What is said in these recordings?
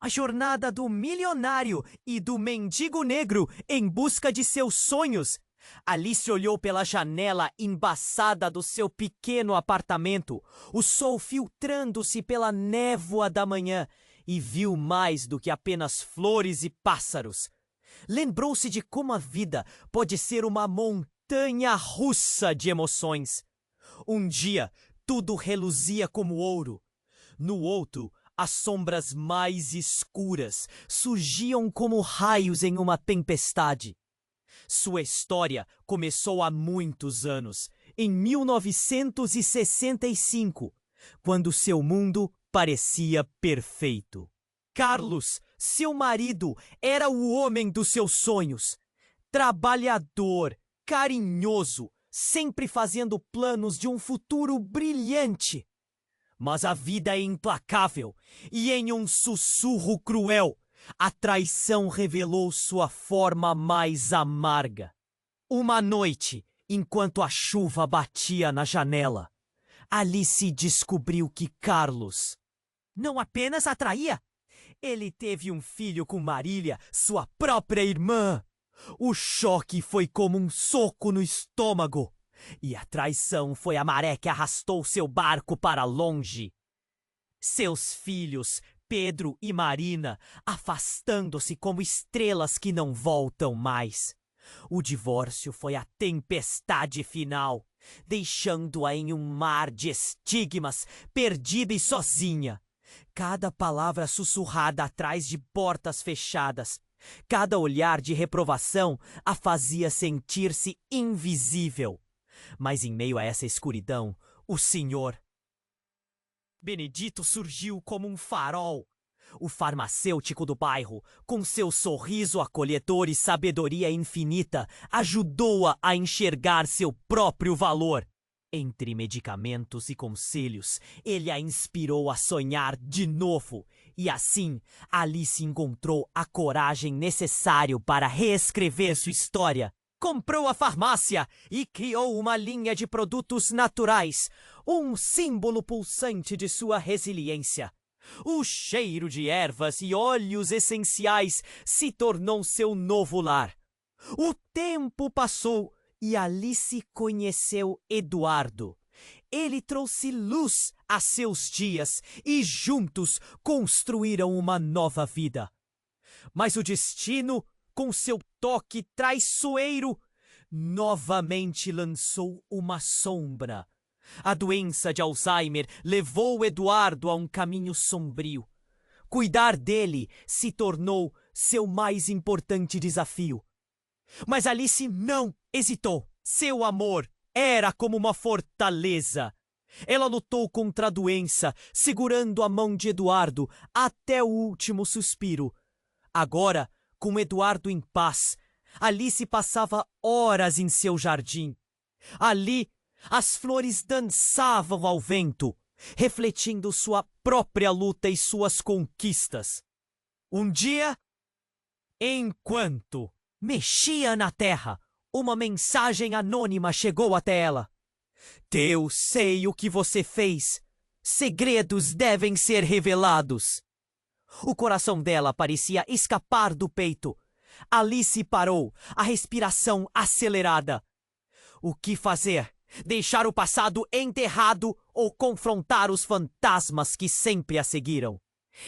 A jornada do milionário e do mendigo negro em busca de seus sonhos. Alice olhou pela janela embaçada do seu pequeno apartamento, o sol filtrando-se pela névoa da manhã, e viu mais do que apenas flores e pássaros. Lembrou-se de como a vida pode ser uma montanha russa de emoções. Um dia, tudo reluzia como ouro. No outro, as sombras mais escuras surgiam como raios em uma tempestade. Sua história começou há muitos anos, em 1965, quando seu mundo parecia perfeito. Carlos, seu marido, era o homem dos seus sonhos. Trabalhador, carinhoso, sempre fazendo planos de um futuro brilhante. Mas a vida é implacável e, em um sussurro cruel, a traição revelou sua forma mais amarga. Uma noite, enquanto a chuva batia na janela, Alice descobriu que Carlos não apenas a traía, ele teve um filho com Marília, sua própria irmã. O choque foi como um soco no estômago. E a traição foi a maré que arrastou seu barco para longe. Seus filhos, Pedro e Marina, afastando-se como estrelas que não voltam mais. O divórcio foi a tempestade final, deixando-a em um mar de estigmas, perdida e sozinha. Cada palavra sussurrada atrás de portas fechadas, cada olhar de reprovação a fazia sentir-se invisível. Mas em meio a essa escuridão, o Senhor Benedito surgiu como um farol. O farmacêutico do bairro, com seu sorriso acolhedor e sabedoria infinita, ajudou-a a enxergar seu próprio valor. Entre medicamentos e conselhos, ele a inspirou a sonhar de novo. E assim, Alice encontrou a coragem necessária para reescrever sua história. Comprou a farmácia e criou uma linha de produtos naturais, um símbolo pulsante de sua resiliência. O cheiro de ervas e óleos essenciais se tornou seu novo lar. O tempo passou e Alice conheceu Eduardo. Ele trouxe luz a seus dias e juntos construíram uma nova vida. Mas o destino, com seu toque traiçoeiro, novamente lançou uma sombra. A doença de Alzheimer levou Eduardo a um caminho sombrio. Cuidar dele se tornou seu mais importante desafio. Mas Alice não hesitou. Seu amor era como uma fortaleza. Ela lutou contra a doença, segurando a mão de Eduardo até o último suspiro. Agora, com Eduardo em paz, Alice passava horas em seu jardim. Ali, as flores dançavam ao vento, refletindo sua própria luta e suas conquistas. Um dia, enquanto mexia na terra, uma mensagem anônima chegou até ela. Eu sei o que você fez. Segredos devem ser revelados. O coração dela parecia escapar do peito. Alice parou, a respiração acelerada. O que fazer? Deixar o passado enterrado ou confrontar os fantasmas que sempre a seguiram?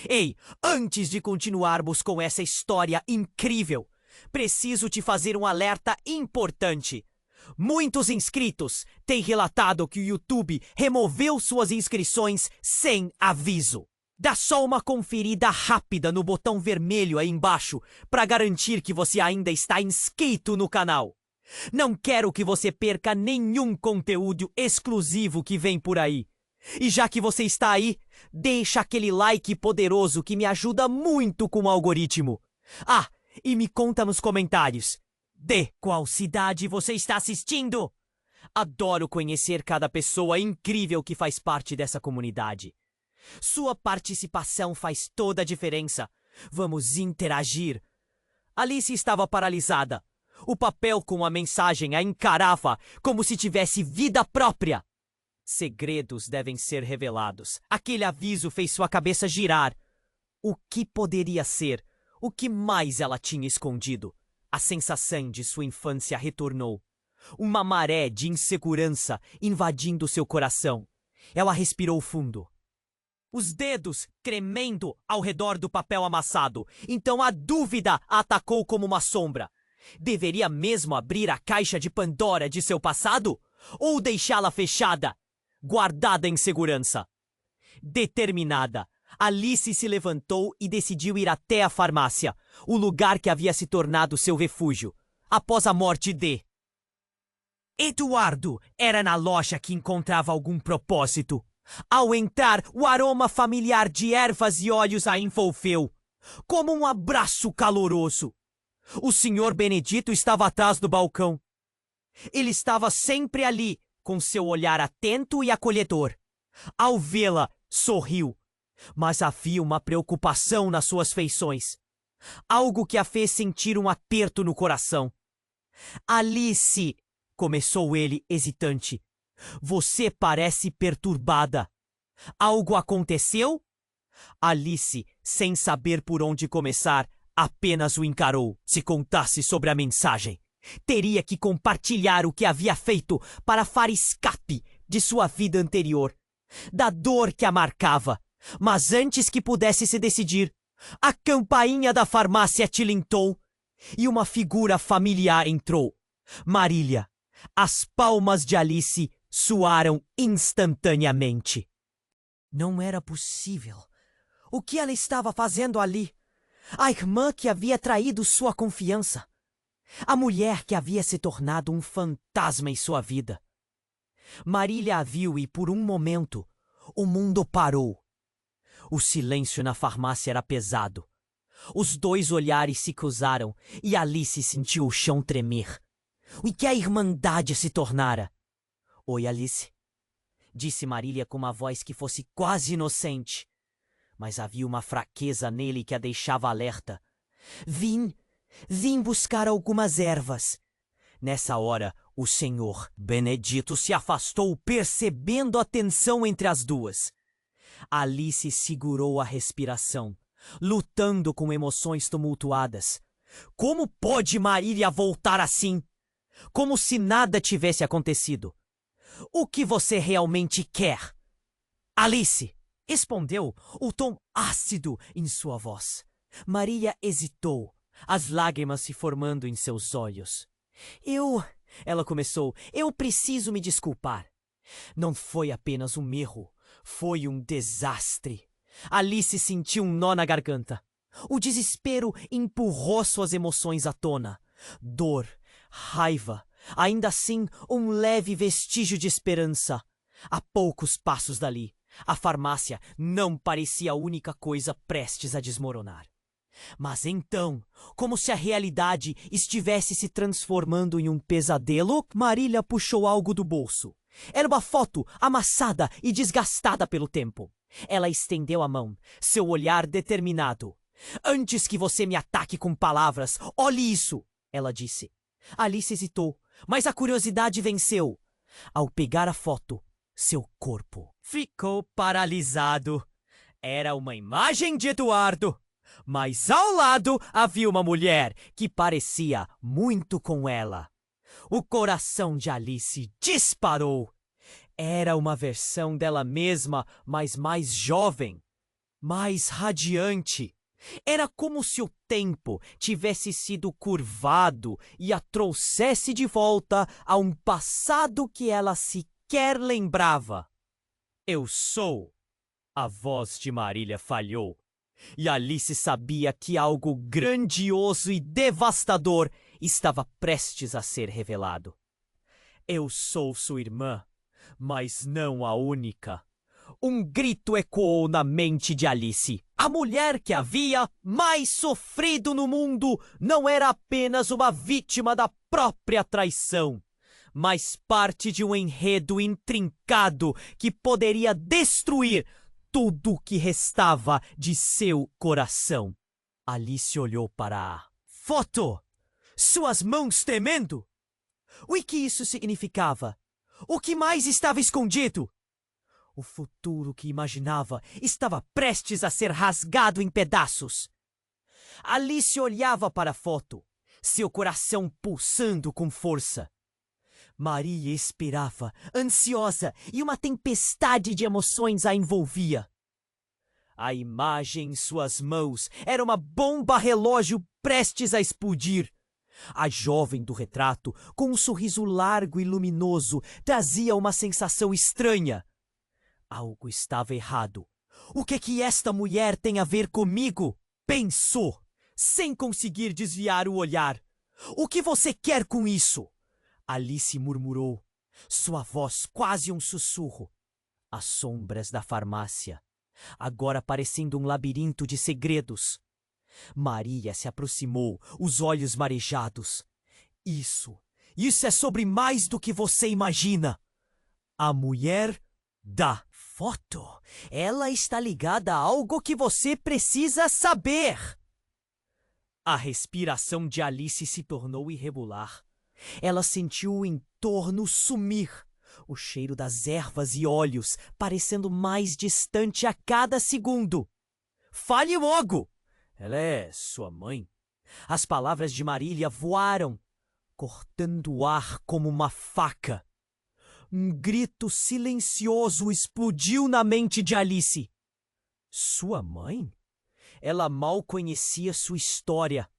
Ei, antes de continuarmos com essa história incrível, preciso te fazer um alerta importante. Muitos inscritos têm relatado que o YouTube removeu suas inscrições sem aviso. Dá só uma conferida rápida no botão vermelho aí embaixo para garantir que você ainda está inscrito no canal. Não quero que você perca nenhum conteúdo exclusivo que vem por aí. E já que você está aí, deixa aquele like poderoso que me ajuda muito com o algoritmo. Ah, e me conta nos comentários. De qual cidade você está assistindo? Adoro conhecer cada pessoa incrível que faz parte dessa comunidade. Sua participação faz toda a diferença. Vamos interagir. Alice estava paralisada. O papel com a mensagem a encarava como se tivesse vida própria. Segredos devem ser revelados. Aquele aviso fez sua cabeça girar. O que poderia ser? O que mais ela tinha escondido? A sensação de sua infância retornou. Uma maré de insegurança invadindo seu coração. Ela respirou fundo. Os dedos tremendo ao redor do papel amassado. Então a dúvida a atacou como uma sombra. Deveria mesmo abrir a caixa de Pandora de seu passado? Ou deixá-la fechada, guardada em segurança? Determinada, Alice se levantou e decidiu ir até a farmácia, o lugar que havia se tornado seu refúgio, após a morte de Eduardo. Era na loja que encontrava algum propósito. Ao entrar, o aroma familiar de ervas e óleos a envolveu, como um abraço caloroso. O Sr. Benedito estava atrás do balcão. Ele estava sempre ali, com seu olhar atento e acolhedor. Ao vê-la, sorriu, mas havia uma preocupação nas suas feições. Algo que a fez sentir um aperto no coração. Alice, começou ele hesitante. Você parece perturbada. Algo aconteceu? Alice, sem saber por onde começar, apenas o encarou. Se contasse sobre a mensagem, teria que compartilhar o que havia feito para dar escape de sua vida anterior, da dor que a marcava. Mas antes que pudesse se decidir, a campainha da farmácia tilintou e uma figura familiar entrou. Marília. As palmas de Alice suaram instantaneamente. Não era possível. O que ela estava fazendo ali? A irmã que havia traído sua confiança. A mulher que havia se tornado um fantasma em sua vida. Marília a viu e, por um momento, o mundo parou. O silêncio na farmácia era pesado. Os dois olhares se cruzaram e Alice sentiu o chão tremer. O que a irmandade se tornara? Oi, Alice, disse Marília com uma voz que fosse quase inocente. Mas havia uma fraqueza nele que a deixava alerta. Vim buscar algumas ervas. Nessa hora, o Sr. Benedito se afastou, percebendo a tensão entre as duas. Alice segurou a respiração, lutando com emoções tumultuadas. Como pode Marília voltar assim? Como se nada tivesse acontecido. O que você realmente quer? Alice, respondeu, o tom ácido em sua voz. Marília hesitou, as lágrimas se formando em seus olhos. Ela começou, eu preciso me desculpar. Não foi apenas um erro, foi um desastre. Alice sentiu um nó na garganta. O desespero empurrou suas emoções à tona. Dor, raiva, ainda assim um leve vestígio de esperança. A poucos passos dali, a farmácia não parecia a única coisa prestes a desmoronar. Mas então, como se a realidade estivesse se transformando em um pesadelo, Marília puxou algo do bolso. Era uma foto amassada e desgastada pelo tempo. Ela estendeu a mão, seu olhar determinado. Antes que você me ataque com palavras, olhe isso, ela disse. Alice hesitou, mas a curiosidade venceu. Ao pegar a foto, seu corpo ficou paralisado. Era uma imagem de Eduardo, mas ao lado havia uma mulher que parecia muito com ela. O coração de Alice disparou. Era uma versão dela mesma, mas mais jovem, mais radiante. Era como se o tempo tivesse sido curvado e a trouxesse de volta a um passado que ela sequer lembrava. Eu sou. A voz de Marília falhou. E Alice sabia que algo grandioso e devastador estava prestes a ser revelado. Eu sou sua irmã, mas não a única. Um grito ecoou na mente de Alice. A mulher que havia mais sofrido no mundo não era apenas uma vítima da própria traição, mas parte de um enredo intrincado que poderia destruir tudo o que restava de seu coração. Alice olhou para a foto, suas mãos tremendo. O que isso significava? O que mais estava escondido? O futuro que imaginava estava prestes a ser rasgado em pedaços. Alice olhava para a foto, seu coração pulsando com força. Maria esperava, ansiosa, e uma tempestade de emoções a envolvia. A imagem em suas mãos era uma bomba relógio prestes a explodir. A jovem do retrato, com um sorriso largo e luminoso, trazia uma sensação estranha. Algo estava errado. O que esta mulher tem a ver comigo? Pensou, sem conseguir desviar o olhar. O que você quer com isso? Alice murmurou, sua voz quase um sussurro. As sombras da farmácia, agora parecendo um labirinto de segredos. Maria se aproximou, os olhos marejados. Isso é sobre mais do que você imagina. A mulher da foto, ela está ligada a algo que você precisa saber. A respiração de Alice se tornou irregular. Ela sentiu o entorno sumir, o cheiro das ervas e óleos parecendo mais distante a cada segundo. Fale logo! Ela é sua mãe? As palavras de Marília voaram, cortando o ar como uma faca. Um grito silencioso explodiu na mente de Alice. Sua mãe? Ela mal conhecia sua história.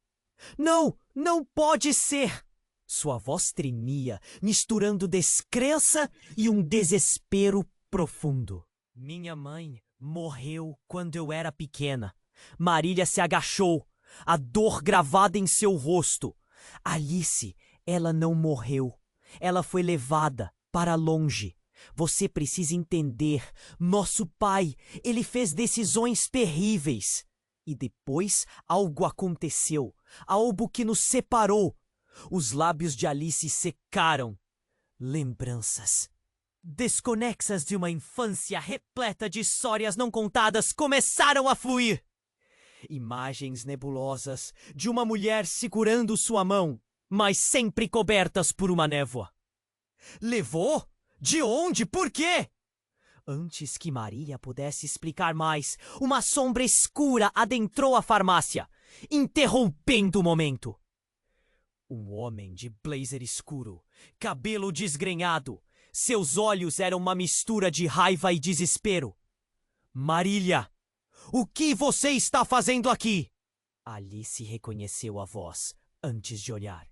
Não, não pode ser! Sua voz tremia, misturando descrença e um desespero profundo. Minha mãe morreu quando eu era pequena. Marília se agachou, a dor gravada em seu rosto. Alice, ela não morreu. Ela foi levada para longe. Você precisa entender. Nosso pai, ele fez decisões terríveis. E depois algo aconteceu. Algo que nos separou. Os lábios de Alice secaram. Lembranças desconexas de uma infância repleta de histórias não contadas começaram a fluir. Imagens nebulosas de uma mulher segurando sua mão, mas sempre cobertas por uma névoa. Levou? De onde? Por quê? Antes que Marília pudesse explicar mais, uma sombra escura adentrou a farmácia, interrompendo o momento. Um homem de blazer escuro, cabelo desgrenhado. Seus olhos eram uma mistura de raiva e desespero. Marília, o que você está fazendo aqui? Alice reconheceu a voz antes de olhar.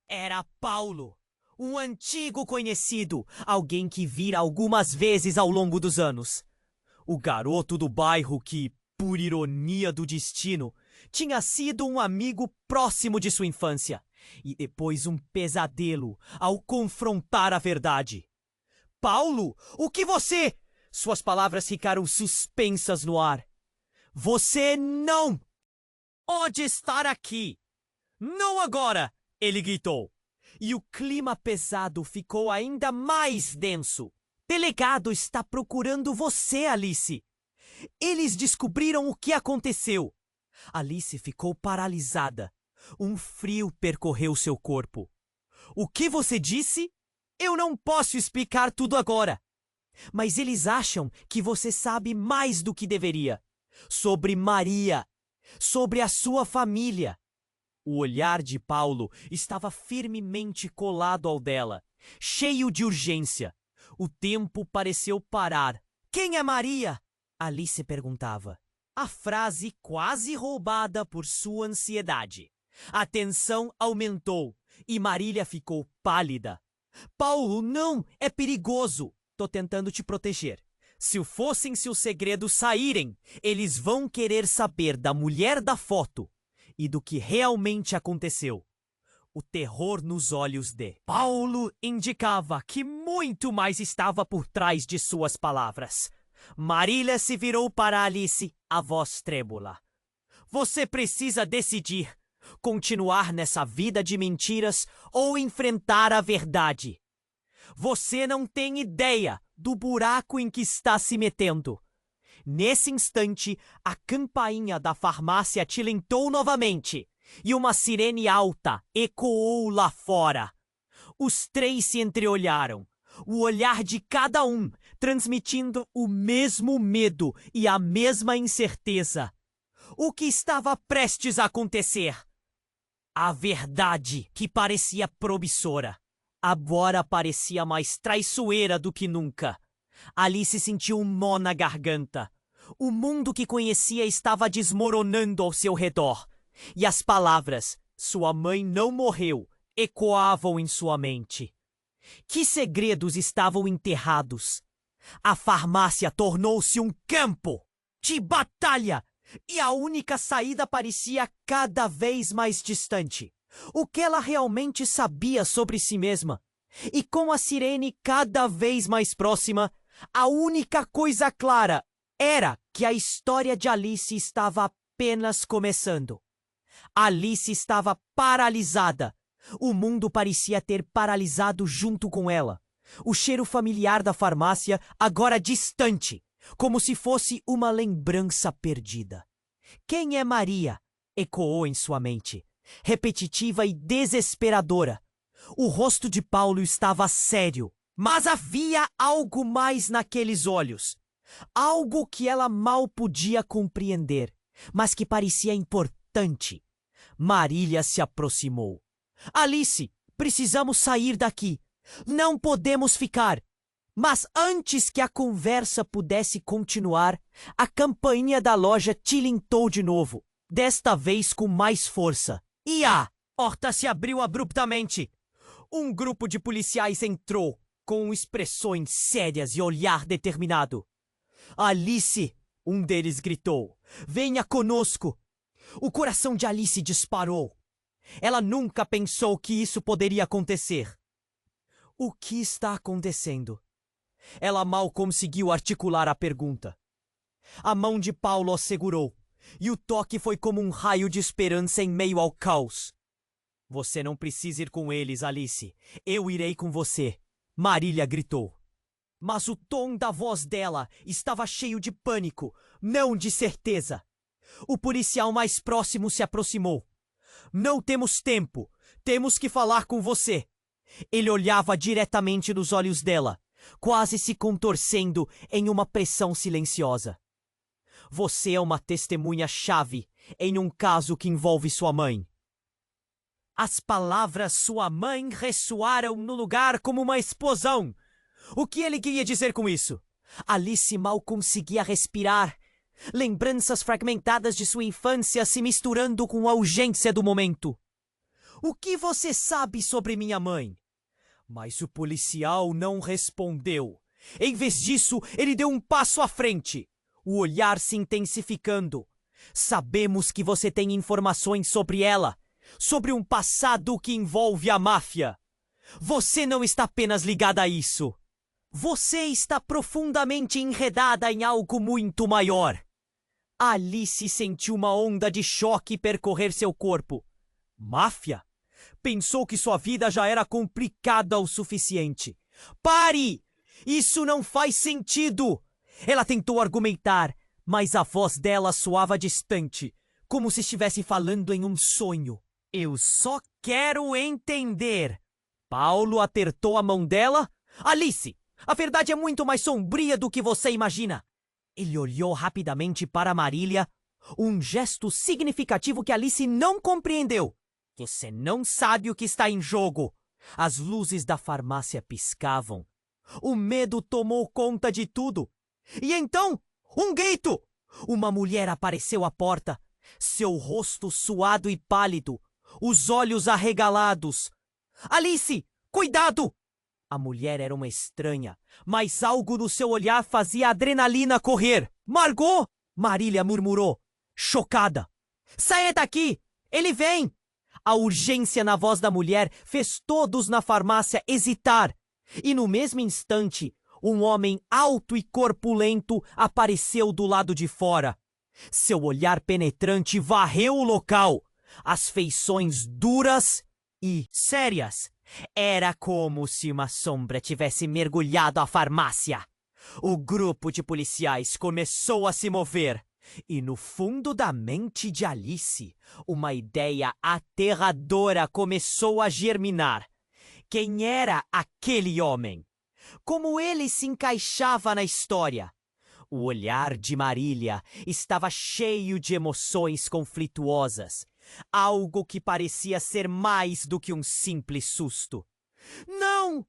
Era Paulo, um antigo conhecido, alguém que vira algumas vezes ao longo dos anos. O garoto do bairro que, por ironia do destino, tinha sido um amigo próximo de sua infância e depois um pesadelo ao confrontar a verdade. Paulo, o que você... Suas palavras ficaram suspensas no ar. Você não pode estar aqui. Não agora, ele gritou. E o clima pesado ficou ainda mais denso. Delegado está procurando você, Alice. Eles descobriram o que aconteceu. Alice ficou paralisada. Um frio percorreu seu corpo. O que você disse? Eu não posso explicar tudo agora. Mas eles acham que você sabe mais do que deveria. Sobre Maria. Sobre a sua família. O olhar de Paulo estava firmemente colado ao dela, cheio de urgência. O tempo pareceu parar. Quem é Maria? Alice perguntava. A frase quase roubada por sua ansiedade. A tensão aumentou e Marília ficou pálida. Paulo, não! É perigoso! Tô tentando te proteger. Se fossem seus segredos saírem, eles vão querer saber da mulher da foto e do que realmente aconteceu. O terror nos olhos de Paulo indicava que muito mais estava por trás de suas palavras. Marília se virou para Alice, a voz trêmula. Você precisa decidir. Continuar nessa vida de mentiras ou enfrentar a verdade. Você não tem ideia do buraco em que está se metendo. Nesse instante, a campainha da farmácia tilintou novamente e uma sirene alta ecoou lá fora. Os três se entreolharam. O olhar de cada um transmitindo o mesmo medo e a mesma incerteza. O que estava prestes a acontecer? A verdade, que parecia promissora, agora parecia mais traiçoeira do que nunca. Alice sentiu um nó na garganta. O mundo que conhecia estava desmoronando ao seu redor. E as palavras, sua mãe não morreu, ecoavam em sua mente. Que segredos estavam enterrados? A farmácia tornou-se um campo de batalha e a única saída parecia cada vez mais distante. O que ela realmente sabia sobre si mesma? E com a sirene cada vez mais próxima, a única coisa clara era que a história de Alice estava apenas começando. Alice estava paralisada. O mundo parecia ter paralisado junto com ela. O cheiro familiar da farmácia agora distante, como se fosse uma lembrança perdida. Quem é Maria? Ecoou em sua mente, repetitiva e desesperadora. O rosto de Paulo estava sério, mas havia algo mais naqueles olhos. Algo que ela mal podia compreender, mas que parecia importante. Marília se aproximou. Alice, precisamos sair daqui. Não podemos ficar. Mas antes que a conversa pudesse continuar, a campainha da loja tilintou de novo, desta vez com mais força. E a porta se abriu abruptamente. Um grupo de policiais entrou, com expressões sérias e olhar determinado. Alice, um deles gritou, venha conosco. O coração de Alice disparou. Ela nunca pensou que isso poderia acontecer. O que está acontecendo? Ela mal conseguiu articular a pergunta. A mão de Paulo a segurou, e o toque foi como um raio de esperança em meio ao caos. Você não precisa ir com eles, Alice. Eu irei com você, Marília gritou. Mas o tom da voz dela estava cheio de pânico, não de certeza. O policial mais próximo se aproximou. Não temos tempo. Temos que falar com você. Ele olhava diretamente nos olhos dela, quase se contorcendo em uma pressão silenciosa. Você é uma testemunha-chave em um caso que envolve sua mãe. As palavras sua mãe ressoaram no lugar como uma explosão. O que ele queria dizer com isso? Alice mal conseguia respirar. Lembranças fragmentadas de sua infância se misturando com a urgência do momento. O que você sabe sobre minha mãe? Mas o policial não respondeu. Em vez disso, ele deu um passo à frente, o olhar se intensificando. Sabemos que você tem informações sobre ela, sobre um passado que envolve a máfia. Você não está apenas ligada a isso. Você está profundamente enredada em algo muito maior. Alice sentiu uma onda de choque percorrer seu corpo. Máfia? Pensou que sua vida já era complicada o suficiente. Pare! Isso não faz sentido! Ela tentou argumentar, mas a voz dela soava distante, como se estivesse falando em um sonho. Eu só quero entender. Paulo apertou a mão dela. Alice, a verdade é muito mais sombria do que você imagina. Ele olhou rapidamente para Marília, um gesto significativo que Alice não compreendeu. Você não sabe o que está em jogo. As luzes da farmácia piscavam. O medo tomou conta de tudo. E então, um grito! Uma mulher apareceu à porta, seu rosto suado e pálido, os olhos arregalados. Alice, cuidado! A mulher era uma estranha, mas algo no seu olhar fazia a adrenalina correr. Margot! Marília murmurou, chocada. Saia daqui! Ele vem! A urgência na voz da mulher fez todos na farmácia hesitar. E no mesmo instante, um homem alto e corpulento apareceu do lado de fora. Seu olhar penetrante varreu o local. As feições duras e sérias. Era como se uma sombra tivesse mergulhado a farmácia. O grupo de policiais começou a se mover. E no fundo da mente de Alice, uma ideia aterradora começou a germinar. Quem era aquele homem? Como ele se encaixava na história. O olhar de Marília estava cheio de emoções conflituosas, algo que parecia ser mais do que um simples susto. Não!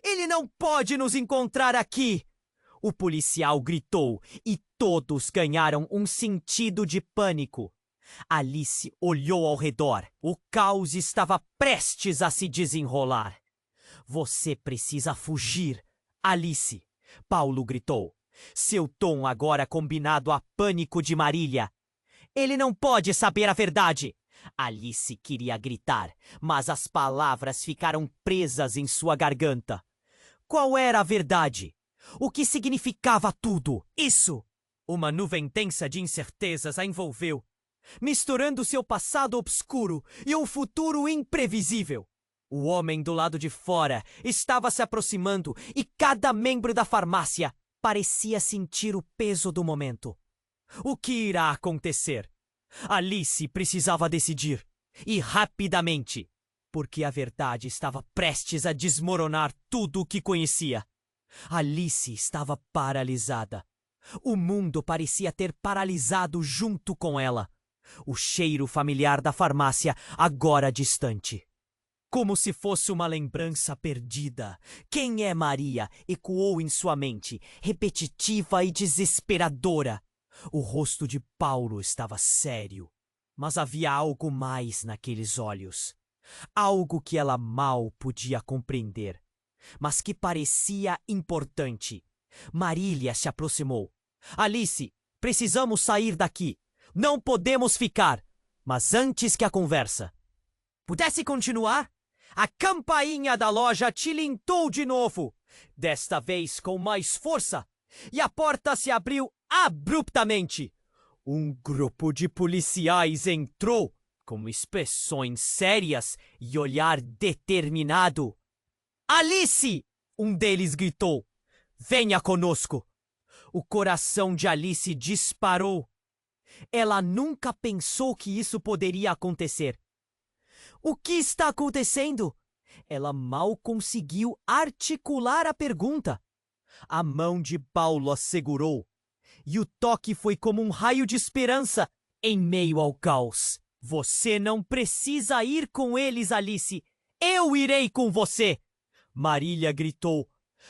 Ele não pode nos encontrar aqui! O policial gritou e todos ganharam um sentido de pânico. Alice olhou ao redor. O caos estava prestes a se desenrolar. Você precisa fugir, Alice, Paulo gritou. Seu tom agora combinado a pânico de Marília. Ele não pode saber a verdade! Alice queria gritar, mas as palavras ficaram presas em sua garganta. Qual era a verdade? O que significava tudo isso? Uma nuvem densa de incertezas a envolveu, misturando seu passado obscuro e um futuro imprevisível. O homem do lado de fora estava se aproximando e cada membro da farmácia parecia sentir o peso do momento. O que irá acontecer? Alice precisava decidir, e rapidamente, porque a verdade estava prestes a desmoronar tudo o que conhecia. Alice estava paralisada. O mundo parecia ter paralisado junto com ela. O cheiro familiar da farmácia, agora distante. Como se fosse uma lembrança perdida. Quem é Maria? Ecoou em sua mente, repetitiva e desesperadora. O rosto de Paulo estava sério, mas havia algo mais naqueles olhos. Algo que ela mal podia compreender, mas que parecia importante. Marília se aproximou. Alice, precisamos sair daqui. Não podemos ficar. Mas antes que a conversa pudesse continuar, a campainha da loja tilintou de novo, desta vez com mais força, e a porta se abriu abruptamente. Um grupo de policiais entrou, com expressões sérias e olhar determinado. Alice! Um deles gritou. Venha conosco! O coração de Alice disparou. Ela nunca pensou que isso poderia acontecer. O que está acontecendo? Ela mal conseguiu articular a pergunta. A mão de Paulo a segurou, e o toque foi como um raio de esperança em meio ao caos. Você não precisa ir com eles, Alice. Eu irei com você! Marília gritou,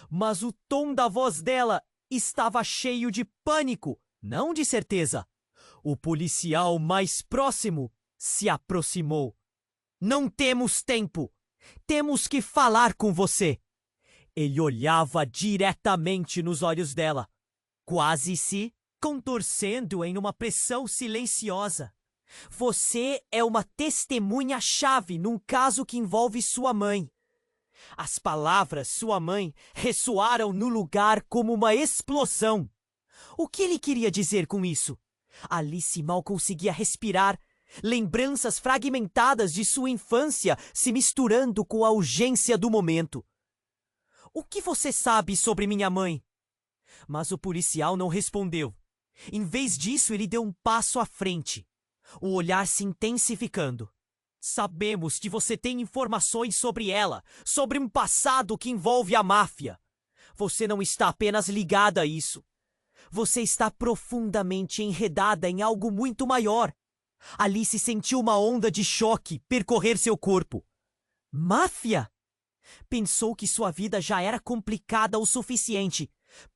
mas o tom da voz dela estava cheio de pânico, não de certeza. O policial mais próximo se aproximou. Não temos tempo. Temos que falar com você. Ele olhava diretamente nos olhos dela, quase se contorcendo em uma pressão silenciosa. Você é uma testemunha-chave num caso que envolve sua mãe. As palavras sua mãe ressoaram no lugar como uma explosão. O que ele queria dizer com isso? Alice mal conseguia respirar, lembranças fragmentadas de sua infância se misturando com a urgência do momento. O que você sabe sobre minha mãe? Mas o policial não respondeu. Em vez disso, ele deu um passo à frente, o olhar se intensificando. Sabemos que você tem informações sobre ela, sobre um passado que envolve a máfia. Você não está apenas ligada a isso. Você está profundamente enredada em algo muito maior. Alice sentiu uma onda de choque percorrer seu corpo. Máfia? Pensou que sua vida já era complicada o suficiente.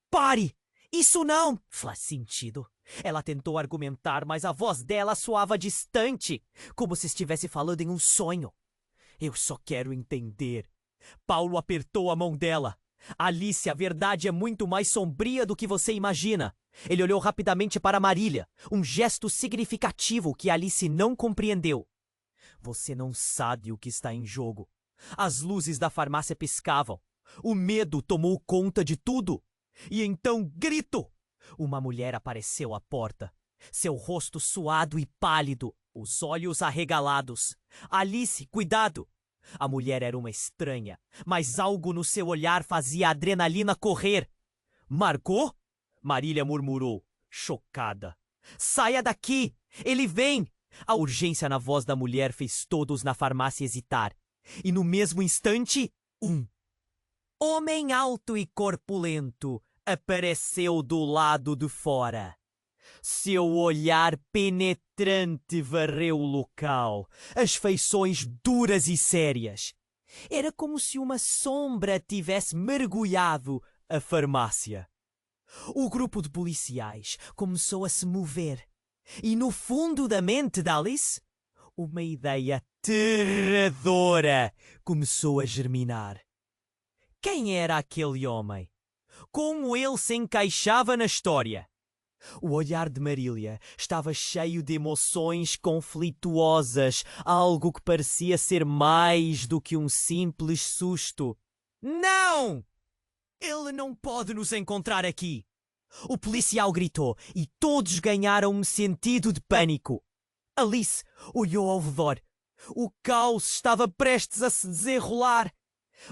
Pare! Isso não faz sentido. Ela tentou argumentar, mas a voz dela soava distante, como se estivesse falando em um sonho. Eu só quero entender. Paulo apertou a mão dela. Alice, a verdade é muito mais sombria do que você imagina. Ele olhou rapidamente para Marília, um gesto significativo que Alice não compreendeu. Você não sabe o que está em jogo. As luzes da farmácia piscavam. O medo tomou conta de tudo. E então, grito! Uma mulher apareceu à porta. Seu rosto suado e pálido, os olhos arregalados. Alice, cuidado! A mulher era uma estranha, mas algo no seu olhar fazia a adrenalina correr. Margot? Marília murmurou, chocada. Saia daqui! Ele vem! A urgência na voz da mulher fez todos na farmácia hesitar. E no mesmo instante, Homem alto e corpulento apareceu do lado de fora. Seu olhar penetrante varreu o local, as feições duras e sérias. Era como se uma sombra tivesse mergulhado a farmácia. O grupo de policiais começou a se mover. E no fundo da mente de Alice, uma ideia aterradora começou a germinar. Quem era aquele homem? Como ele se encaixava na história? O olhar de Marília estava cheio de emoções conflituosas, algo que parecia ser mais do que um simples susto. Não! Ele não pode nos encontrar aqui! O policial gritou e todos ganharam um sentido de pânico. Alice olhou ao redor. O caos estava prestes a se desenrolar.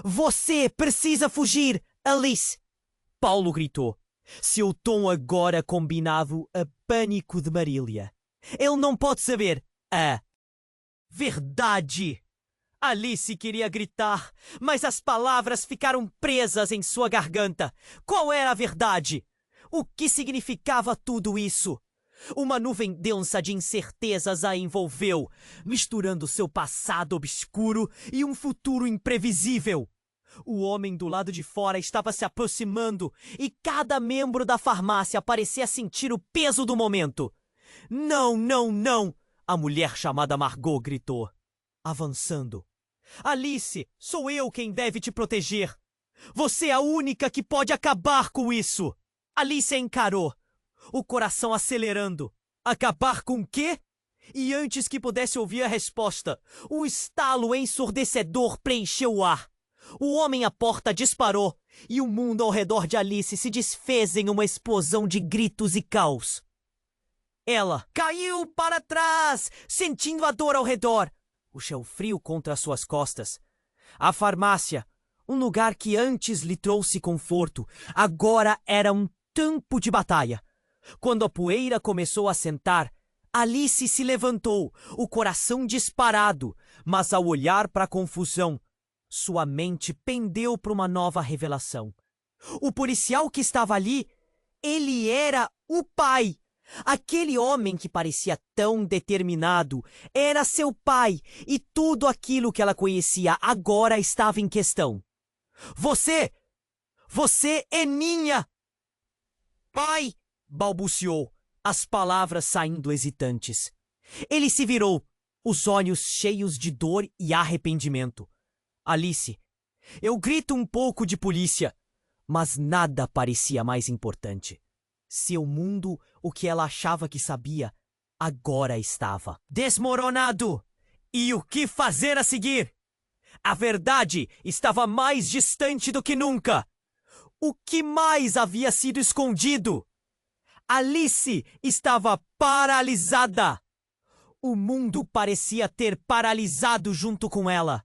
Você precisa fugir, Alice! Paulo gritou. Seu tom agora combinava a pânico de Marília. Ele não pode saber a verdade. Alice queria gritar, mas as palavras ficaram presas em sua garganta. Qual era a verdade? O que significava tudo isso? Uma nuvem densa de incertezas a envolveu, misturando seu passado obscuro e um futuro imprevisível. O homem do lado de fora estava se aproximando e cada membro da farmácia parecia sentir o peso do momento. Não, não, não! A mulher chamada Margot gritou, avançando. Alice, sou eu quem deve te proteger. Você é a única que pode acabar com isso. Alice encarou, o coração acelerando. Acabar com o quê? E antes que pudesse ouvir a resposta, um estalo ensurdecedor preencheu o ar. O homem à porta disparou e o mundo ao redor de Alice se desfez em uma explosão de gritos e caos. Ela caiu para trás, sentindo a dor ao redor, o chão frio contra suas costas. A farmácia, um lugar que antes lhe trouxe conforto, agora era um campo de batalha. Quando a poeira começou a assentar, Alice se levantou, o coração disparado, mas ao olhar para a confusão, sua mente pendeu para uma nova revelação. O policial que estava ali, ele era o pai. Aquele homem que parecia tão determinado era seu pai e tudo aquilo que ela conhecia agora estava em questão. Você é minha! Pai! Balbuciou, as palavras saindo hesitantes. Ele se virou, os olhos cheios de dor e arrependimento. Alice, eu grito um pouco de polícia, mas nada parecia mais importante. Seu mundo, o que ela achava que sabia, agora estava desmoronado. E o que fazer a seguir? A verdade estava mais distante do que nunca. O que mais havia sido escondido? Alice estava paralisada. O mundo parecia ter paralisado junto com ela.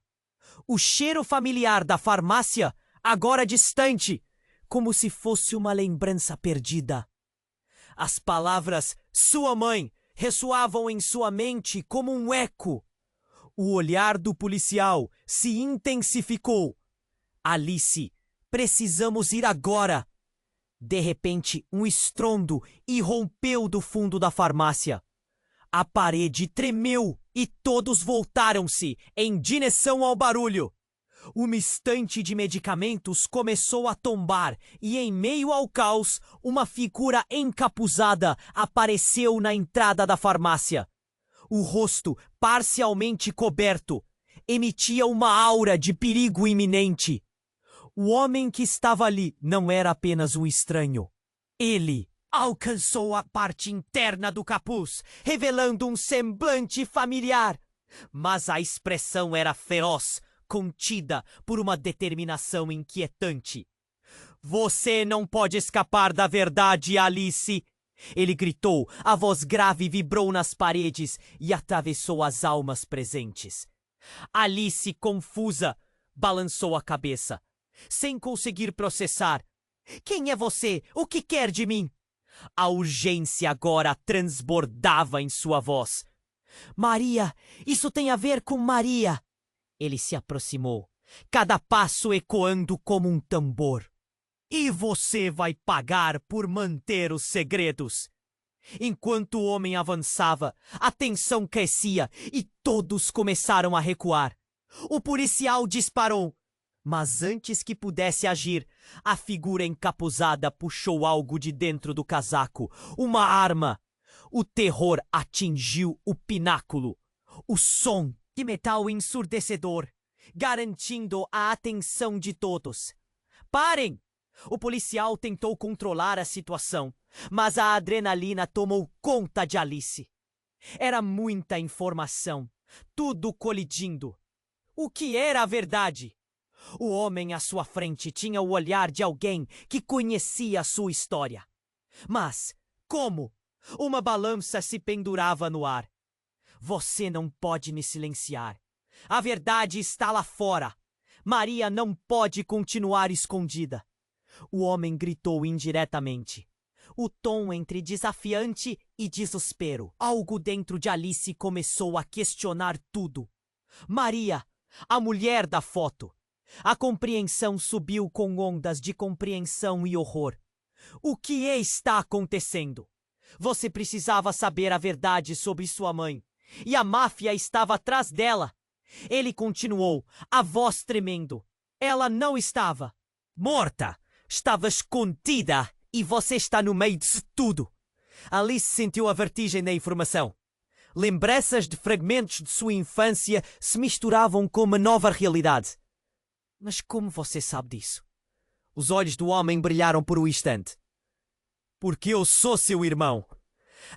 O cheiro familiar da farmácia, agora distante, como se fosse uma lembrança perdida. As palavras "sua mãe" ressoavam em sua mente como um eco. O olhar do policial se intensificou. Alice, precisamos ir agora. De repente, um estrondo irrompeu do fundo da farmácia. A parede tremeu e todos voltaram-se em direção ao barulho. Uma estante de medicamentos começou a tombar e, em meio ao caos, uma figura encapuzada apareceu na entrada da farmácia. O rosto, parcialmente coberto, emitia uma aura de perigo iminente. O homem que estava ali não era apenas um estranho. Ele alcançou a parte interna do capuz, revelando um semblante familiar. Mas a expressão era feroz, contida por uma determinação inquietante. Você não pode escapar da verdade, Alice! Ele gritou, a voz grave vibrou nas paredes e atravessou as almas presentes. Alice, confusa, balançou a cabeça, sem conseguir processar. Quem é você? O que quer de mim? A urgência agora transbordava em sua voz. Maria! Isso tem a ver com Maria! Ele se aproximou, cada passo ecoando como um tambor. E você vai pagar por manter os segredos. Enquanto o homem avançava, a tensão crescia e todos começaram a recuar. O policial disparou, mas antes que pudesse agir, a figura encapuzada puxou algo de dentro do casaco, uma arma. O terror atingiu o pináculo. O som de metal ensurdecedor, garantindo a atenção de todos. Parem! O policial tentou controlar a situação, mas a adrenalina tomou conta de Alice. Era muita informação, tudo colidindo. O que era a verdade? O homem à sua frente tinha o olhar de alguém que conhecia a sua história. Mas, como? Uma balança se pendurava no ar. Você não pode me silenciar. A verdade está lá fora. Maria não pode continuar escondida. O homem gritou indiretamente. O tom entre desafiante e desespero. Algo dentro de Alice começou a questionar tudo. Maria, a mulher da foto. A compreensão subiu com ondas de compreensão e horror. O que está acontecendo? Você precisava saber a verdade sobre sua mãe. E a máfia estava atrás dela. Ele continuou, a voz tremendo. Ela não estava morta. Estava escondida e você está no meio disso tudo. Alice sentiu a vertigem da informação. Lembranças de fragmentos de sua infância se misturavam com uma nova realidade. Mas como você sabe disso? Os olhos do homem brilharam por um instante. Porque eu sou seu irmão.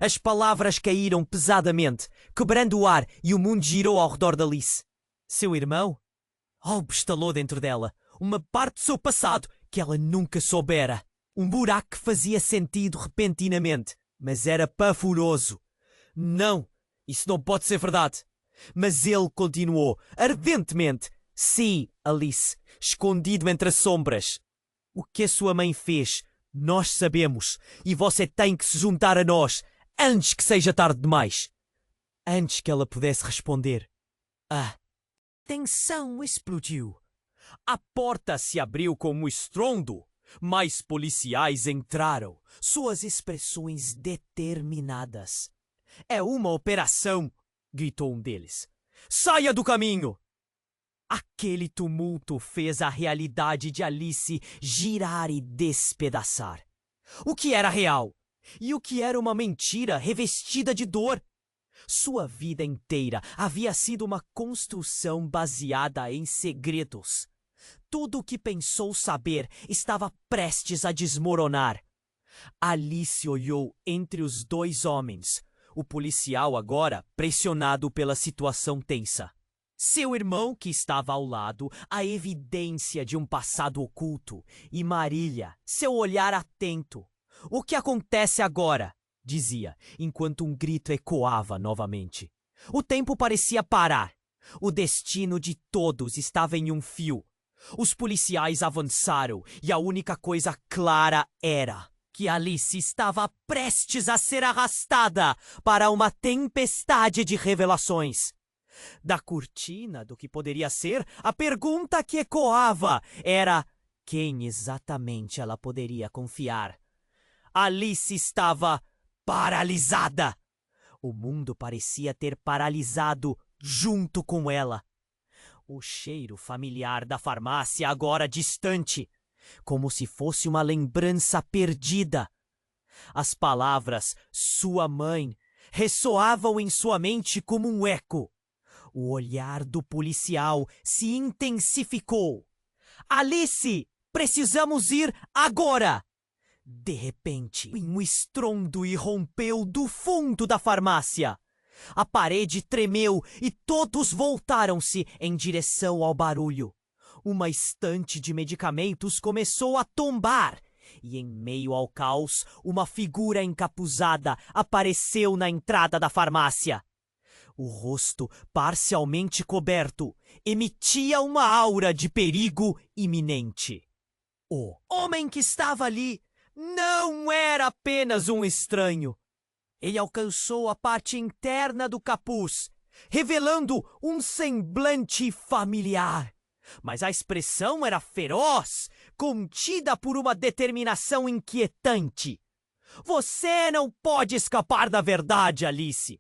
As palavras caíram pesadamente, quebrando o ar, e o mundo girou ao redor de Alice. Seu irmão? Algo estalou dentro dela. Uma parte do seu passado que ela nunca soubera. Um buraco que fazia sentido repentinamente, mas era pavoroso. Não, isso não pode ser verdade. Mas ele continuou, ardentemente. Sim, Alice, escondido entre as sombras. O que a sua mãe fez, nós sabemos, e você tem que se juntar a nós, antes que seja tarde demais. Antes que ela pudesse responder. A tensão explodiu. A porta se abriu com um estrondo. Mais policiais entraram, suas expressões determinadas. É uma operação, gritou um deles. Saia do caminho! Aquele tumulto fez a realidade de Alice girar e despedaçar. O que era real? E o que era uma mentira revestida de dor? Sua vida inteira havia sido uma construção baseada em segredos. Tudo o que pensou saber estava prestes a desmoronar. Alice olhou entre os dois homens, o policial agora pressionado pela situação tensa. Seu irmão que estava ao lado, a evidência de um passado oculto, e Marília, seu olhar atento. O que acontece agora? Dizia, enquanto um grito ecoava novamente. O tempo parecia parar. O destino de todos estava em um fio. Os policiais avançaram e a única coisa clara era que Alice estava prestes a ser arrastada para uma tempestade de revelações. Da cortina do que poderia ser, a pergunta que ecoava era quem exatamente ela poderia confiar. Alice estava paralisada. O mundo parecia ter paralisado junto com ela. O cheiro familiar da farmácia agora distante, como se fosse uma lembrança perdida. As palavras "sua mãe" ressoavam em sua mente como um eco. O olhar do policial se intensificou. Alice, precisamos ir agora! De repente, um estrondo irrompeu do fundo da farmácia. A parede tremeu e todos voltaram-se em direção ao barulho. Uma estante de medicamentos começou a tombar. E em meio ao caos, uma figura encapuzada apareceu na entrada da farmácia. O rosto, parcialmente coberto, emitia uma aura de perigo iminente. O homem que estava ali não era apenas um estranho. Ele alcançou a parte interna do capuz, revelando um semblante familiar. mas a expressão era feroz, contida por uma determinação inquietante. Você não pode escapar da verdade, Alice!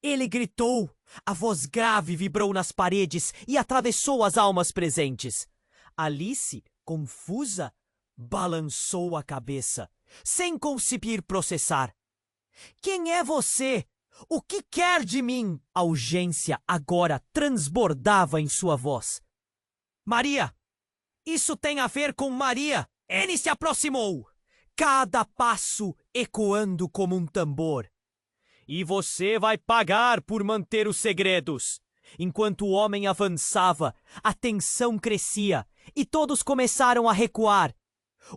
Ele gritou. A voz grave vibrou nas paredes e atravessou as almas presentes. Alice, confusa, balançou a cabeça, sem conseguir processar. Quem é você? O que quer de mim? A urgência agora transbordava em sua voz. Maria! Isso tem a ver com Maria! Ele se aproximou, cada passo ecoando como um tambor. E você vai pagar por manter os segredos. Enquanto o homem avançava, a tensão crescia e todos começaram a recuar.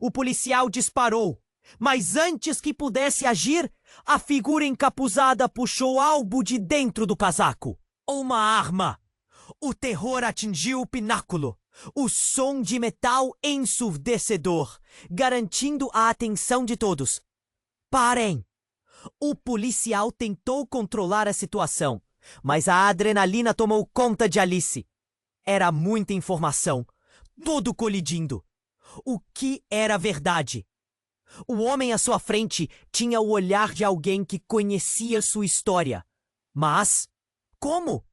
O policial disparou, mas antes que pudesse agir, a figura encapuzada puxou algo de dentro do casaco. Uma arma. O terror atingiu o pináculo. O som de metal ensurdecedor, garantindo a atenção de todos. Parem! O policial tentou controlar a situação, mas a adrenalina tomou conta de Alice. Era muita informação, tudo colidindo. O que era verdade? O homem à sua frente tinha o olhar de alguém que conhecia sua história. Mas, como?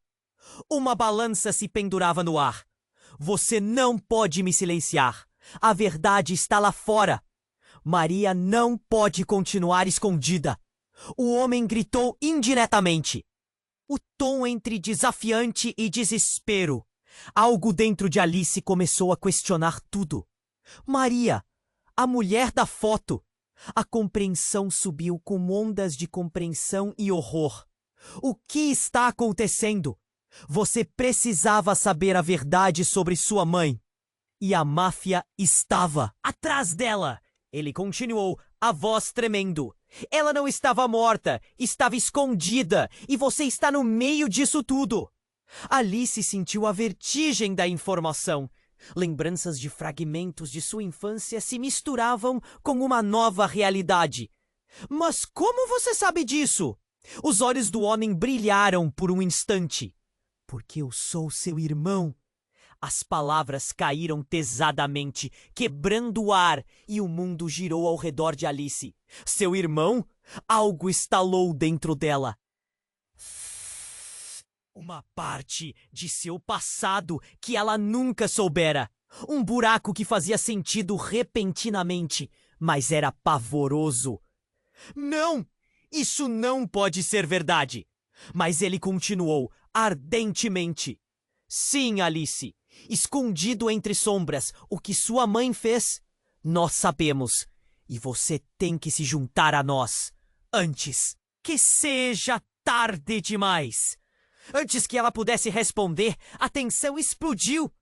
Uma balança se pendurava no ar. Você não pode me silenciar. A verdade está lá fora. Maria não pode continuar escondida. O homem gritou indiretamente. O tom entre desafiante e desespero. Algo dentro de Alice começou a questionar tudo. Maria, a mulher da foto. A compreensão subiu com ondas de compreensão e horror. O que está acontecendo? Você precisava saber a verdade sobre sua mãe. E a máfia estava atrás dela. Ele continuou, a voz tremendo. Ela não estava morta, estava escondida, e você está no meio disso tudo. Alice sentiu a vertigem da informação. Lembranças de fragmentos de sua infância se misturavam com uma nova realidade. Mas como você sabe disso? Os olhos do homem brilharam por um instante. Porque eu sou seu irmão. As palavras caíram pesadamente, quebrando o ar, e o mundo girou ao redor de Alice. Seu irmão? Algo estalou dentro dela. Uma parte de seu passado que ela nunca soubera. Um buraco que fazia sentido repentinamente, mas era pavoroso. Não! Isso não pode ser verdade! Mas ele continuou, ardentemente. Sim, Alice. Escondido entre sombras, o que sua mãe fez, nós sabemos. E você tem que se juntar a nós. Antes que seja tarde demais. Antes que ela pudesse responder, a tensão explodiu.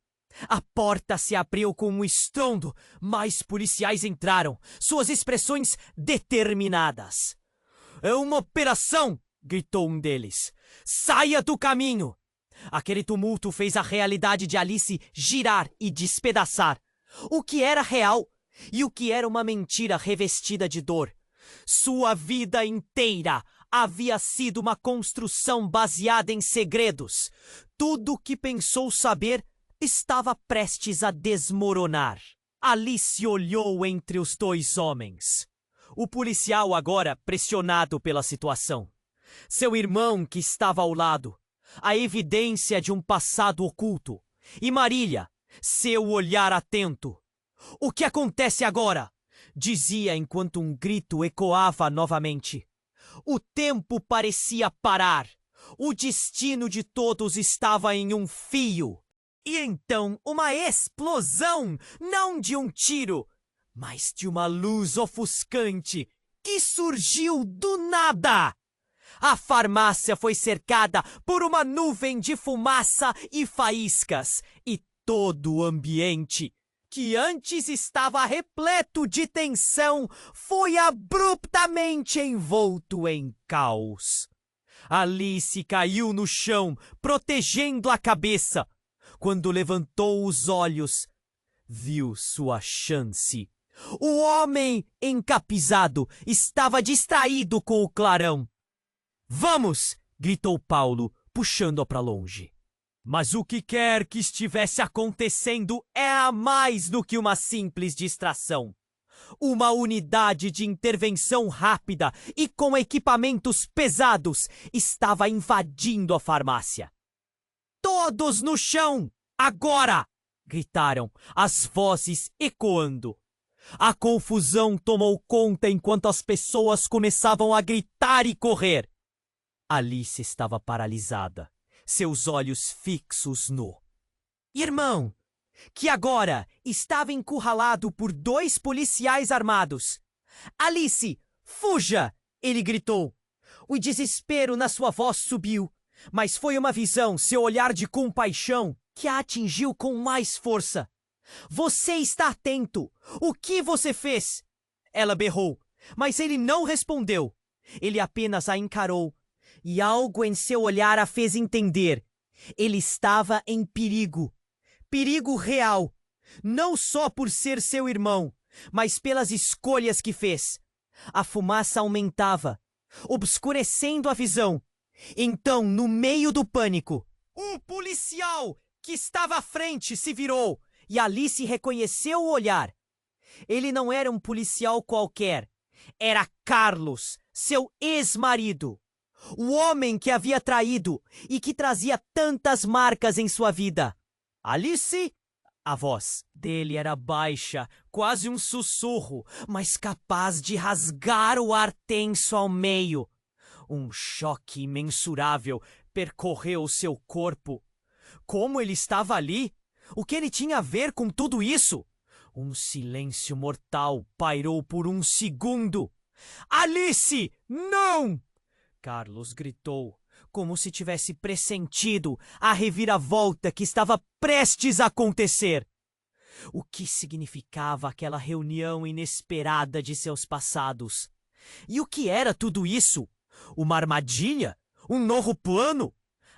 A porta se abriu com um estrondo. Mais policiais entraram, suas expressões determinadas. É uma operação! Gritou um deles. Saia do caminho! Aquele tumulto fez a realidade de Alice girar e despedaçar. O que era real e o que era uma mentira revestida de dor. Sua vida inteira havia sido uma construção baseada em segredos. Tudo o que pensou saber estava prestes a desmoronar. Alice olhou entre os dois homens. O policial agora pressionado pela situação. Seu irmão que estava ao lado. A evidência de um passado oculto. E Marília, seu olhar atento. O que acontece agora? Dizia enquanto um grito ecoava novamente. O tempo parecia parar. O destino de todos estava em um fio. E então uma explosão, não de um tiro, mas de uma luz ofuscante que surgiu do nada. A farmácia foi cercada por uma nuvem de fumaça e faíscas, e todo o ambiente, que antes estava repleto de tensão, foi abruptamente envolto em caos. Alice caiu no chão, protegendo a cabeça. Quando levantou os olhos, viu sua chance. O homem encapizado estava distraído com o clarão. Vamos! Gritou Paulo, puxando-a para longe. Mas o que quer que estivesse acontecendo era mais do que uma simples distração. Uma unidade de intervenção rápida e com equipamentos pesados estava invadindo a farmácia. Todos no chão! Agora! Gritaram, as vozes ecoando. A confusão tomou conta enquanto as pessoas começavam a gritar e correr. Alice estava paralisada, seus olhos fixos no irmão, que agora estava encurralado por 2 policiais armados. Alice, fuja! Ele gritou. O desespero na sua voz subiu, mas foi uma visão, seu olhar de compaixão, que a atingiu com mais força. Você está atento! O que você fez? Ela berrou, mas ele não respondeu. Ele apenas a encarou, e algo em seu olhar a fez entender. Ele estava em perigo. Perigo real. Não só por ser seu irmão, mas pelas escolhas que fez. A fumaça aumentava, obscurecendo a visão. Então, no meio do pânico, um policial que estava à frente se virou e Alice reconheceu o olhar. Ele não era um policial qualquer. Era Carlos, seu ex-marido. O homem que havia traído e que trazia tantas marcas em sua vida. Alice? A voz dele era baixa, quase um sussurro, mas capaz de rasgar o ar tenso ao meio. Um choque imensurável percorreu seu corpo. Como ele estava ali? O que ele tinha a ver com tudo isso? Um silêncio mortal pairou por um segundo. Alice, não! Carlos gritou, como se tivesse pressentido a reviravolta que estava prestes a acontecer. O que significava aquela reunião inesperada de seus passados? E o que era tudo isso? Uma armadilha? Um novo plano?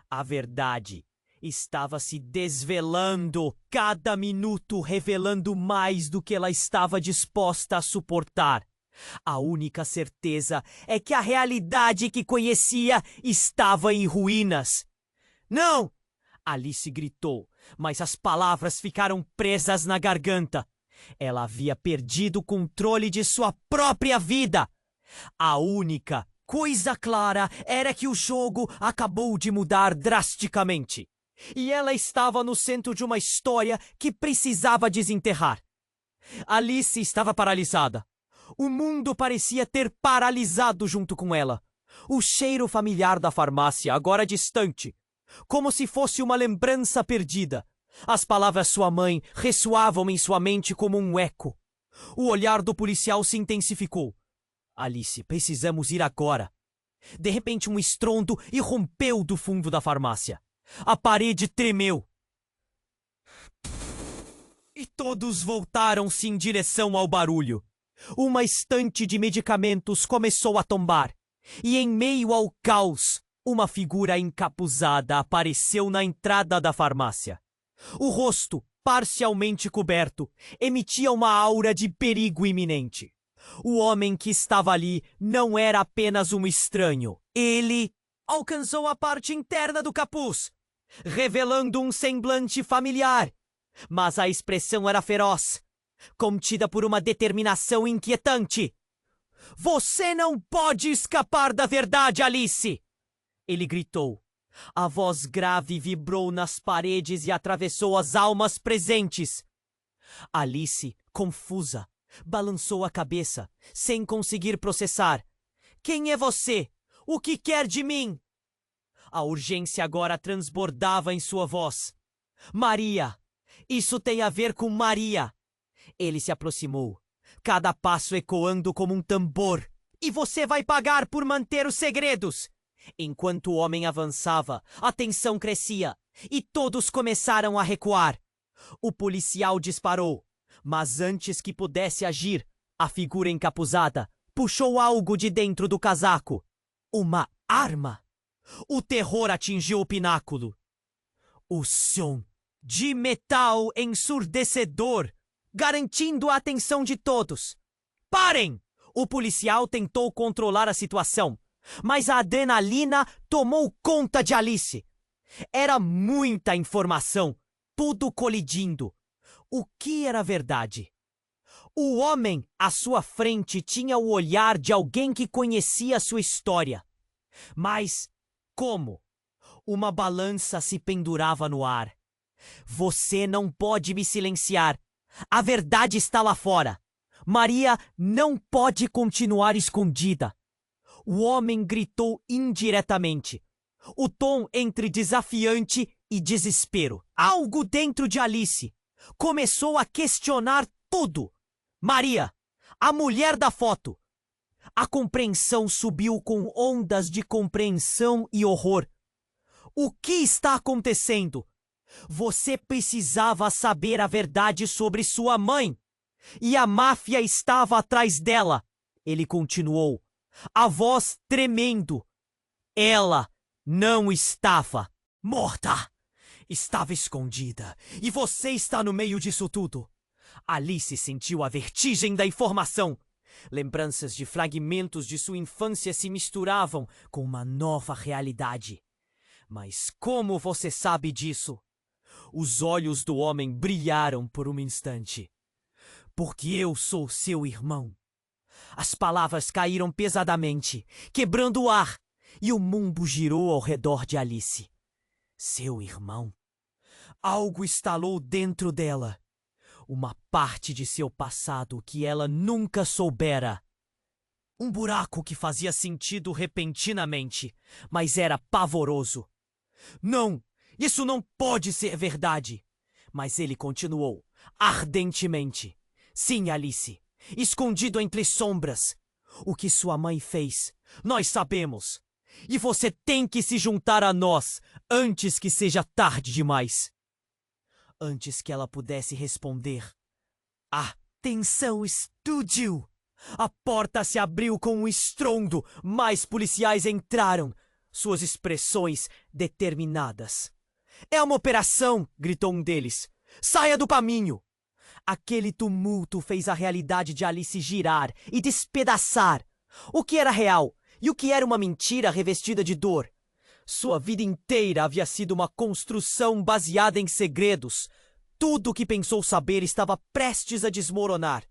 A verdade estava se desvelando, cada minuto revelando mais do que ela estava disposta a suportar. A única certeza é que a realidade que conhecia estava em ruínas. Não! Alice gritou, mas as palavras ficaram presas na garganta. Ela havia perdido o controle de sua própria vida. A única coisa clara era que o jogo acabou de mudar drasticamente. E ela estava no centro de uma história que precisava desenterrar. Alice estava paralisada. O mundo parecia ter paralisado junto com ela. O cheiro familiar da farmácia, agora distante, como se fosse uma lembrança perdida. As palavras sua mãe ressoavam em sua mente como um eco. O olhar do policial se intensificou. Alice, precisamos ir agora. De repente, um estrondo irrompeu do fundo da farmácia. A parede tremeu. E todos voltaram-se em direção ao barulho. Uma estante de medicamentos começou a tombar. E em meio ao caos, uma figura encapuzada apareceu na entrada da farmácia. O rosto, parcialmente coberto, emitia uma aura de perigo iminente. O homem que estava ali não era apenas um estranho. Ele alcançou a parte interna do capuz, revelando um semblante familiar. Mas a expressão era feroz, contida por uma determinação inquietante. Você não pode escapar da verdade, Alice! Ele gritou. A voz grave vibrou nas paredes e atravessou as almas presentes. Alice, confusa, balançou a cabeça, sem conseguir processar. Quem é você? O que quer de mim? A urgência agora transbordava em sua voz. Maria! Isso tem a ver com Maria! Ele se aproximou, cada passo ecoando como um tambor. E você vai pagar por manter os segredos! Enquanto o homem avançava, a tensão crescia e todos começaram a recuar. O policial disparou, mas antes que pudesse agir, a figura encapuzada puxou algo de dentro do casaco. Uma arma! O terror atingiu o pináculo. O som de metal ensurdecedor, garantindo a atenção de todos. Parem! O policial tentou controlar a situação, mas a adrenalina tomou conta de Alice. Era muita informação, tudo colidindo. O que era verdade? O homem à sua frente tinha o olhar de alguém que conhecia sua história. Mas como? Uma balança se pendurava no ar. Você não pode me silenciar. A verdade está lá fora. Maria não pode continuar escondida. O homem gritou indiretamente. O tom entre desafiante e desespero. Algo dentro de Alice começou a questionar tudo. Maria, a mulher da foto. A compreensão subiu com ondas de compreensão e horror. O que está acontecendo? Você precisava saber a verdade sobre sua mãe. E a máfia estava atrás dela. Ele continuou, a voz tremendo. Ela não estava morta. Estava escondida. E você está no meio disso tudo. Alice sentiu a vertigem da informação. Lembranças de fragmentos de sua infância se misturavam com uma nova realidade. Mas como você sabe disso? Os olhos do homem brilharam por um instante. Porque eu sou seu irmão. As palavras caíram pesadamente, quebrando o ar, e o mundo girou ao redor de Alice. Seu irmão? Algo estalou dentro dela. Uma parte de seu passado que ela nunca soubera. Um buraco que fazia sentido repentinamente, mas era pavoroso. Não, isso não pode ser verdade. Mas ele continuou, ardentemente. Sim, Alice, escondido entre sombras. O que sua mãe fez, nós sabemos. E você tem que se juntar a nós antes que seja tarde demais. Antes que ela pudesse responder. A tensão explodiu. A porta se abriu com um estrondo. Mais policiais entraram. Suas expressões determinadas. É uma operação, gritou um deles. Saia do caminho. Aquele tumulto fez a realidade de Alice girar e despedaçar. O que era real e o que era uma mentira revestida de dor. Sua vida inteira havia sido uma construção baseada em segredos. Tudo o que pensou saber estava prestes a desmoronar.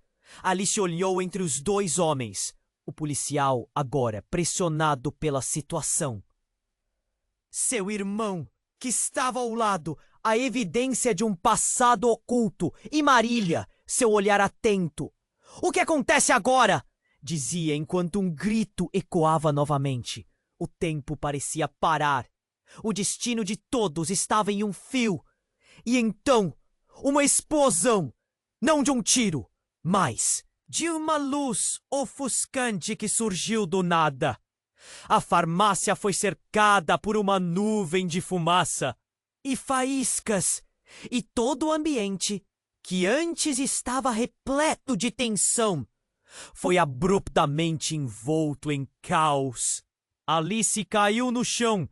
Alice olhou entre os dois homens. O policial, agora pressionado pela situação. Seu irmão, que estava ao lado, a evidência de um passado oculto. E Marília, seu olhar atento. O que acontece agora? Dizia enquanto um grito ecoava novamente. O tempo parecia parar. O destino de todos estava em um fio. E então, uma explosão. Não de um tiro, mas de uma luz ofuscante que surgiu do nada. A farmácia foi cercada por uma nuvem de fumaça e faíscas. E todo o ambiente, que antes estava repleto de tensão, foi abruptamente envolto em caos. Alice caiu no chão,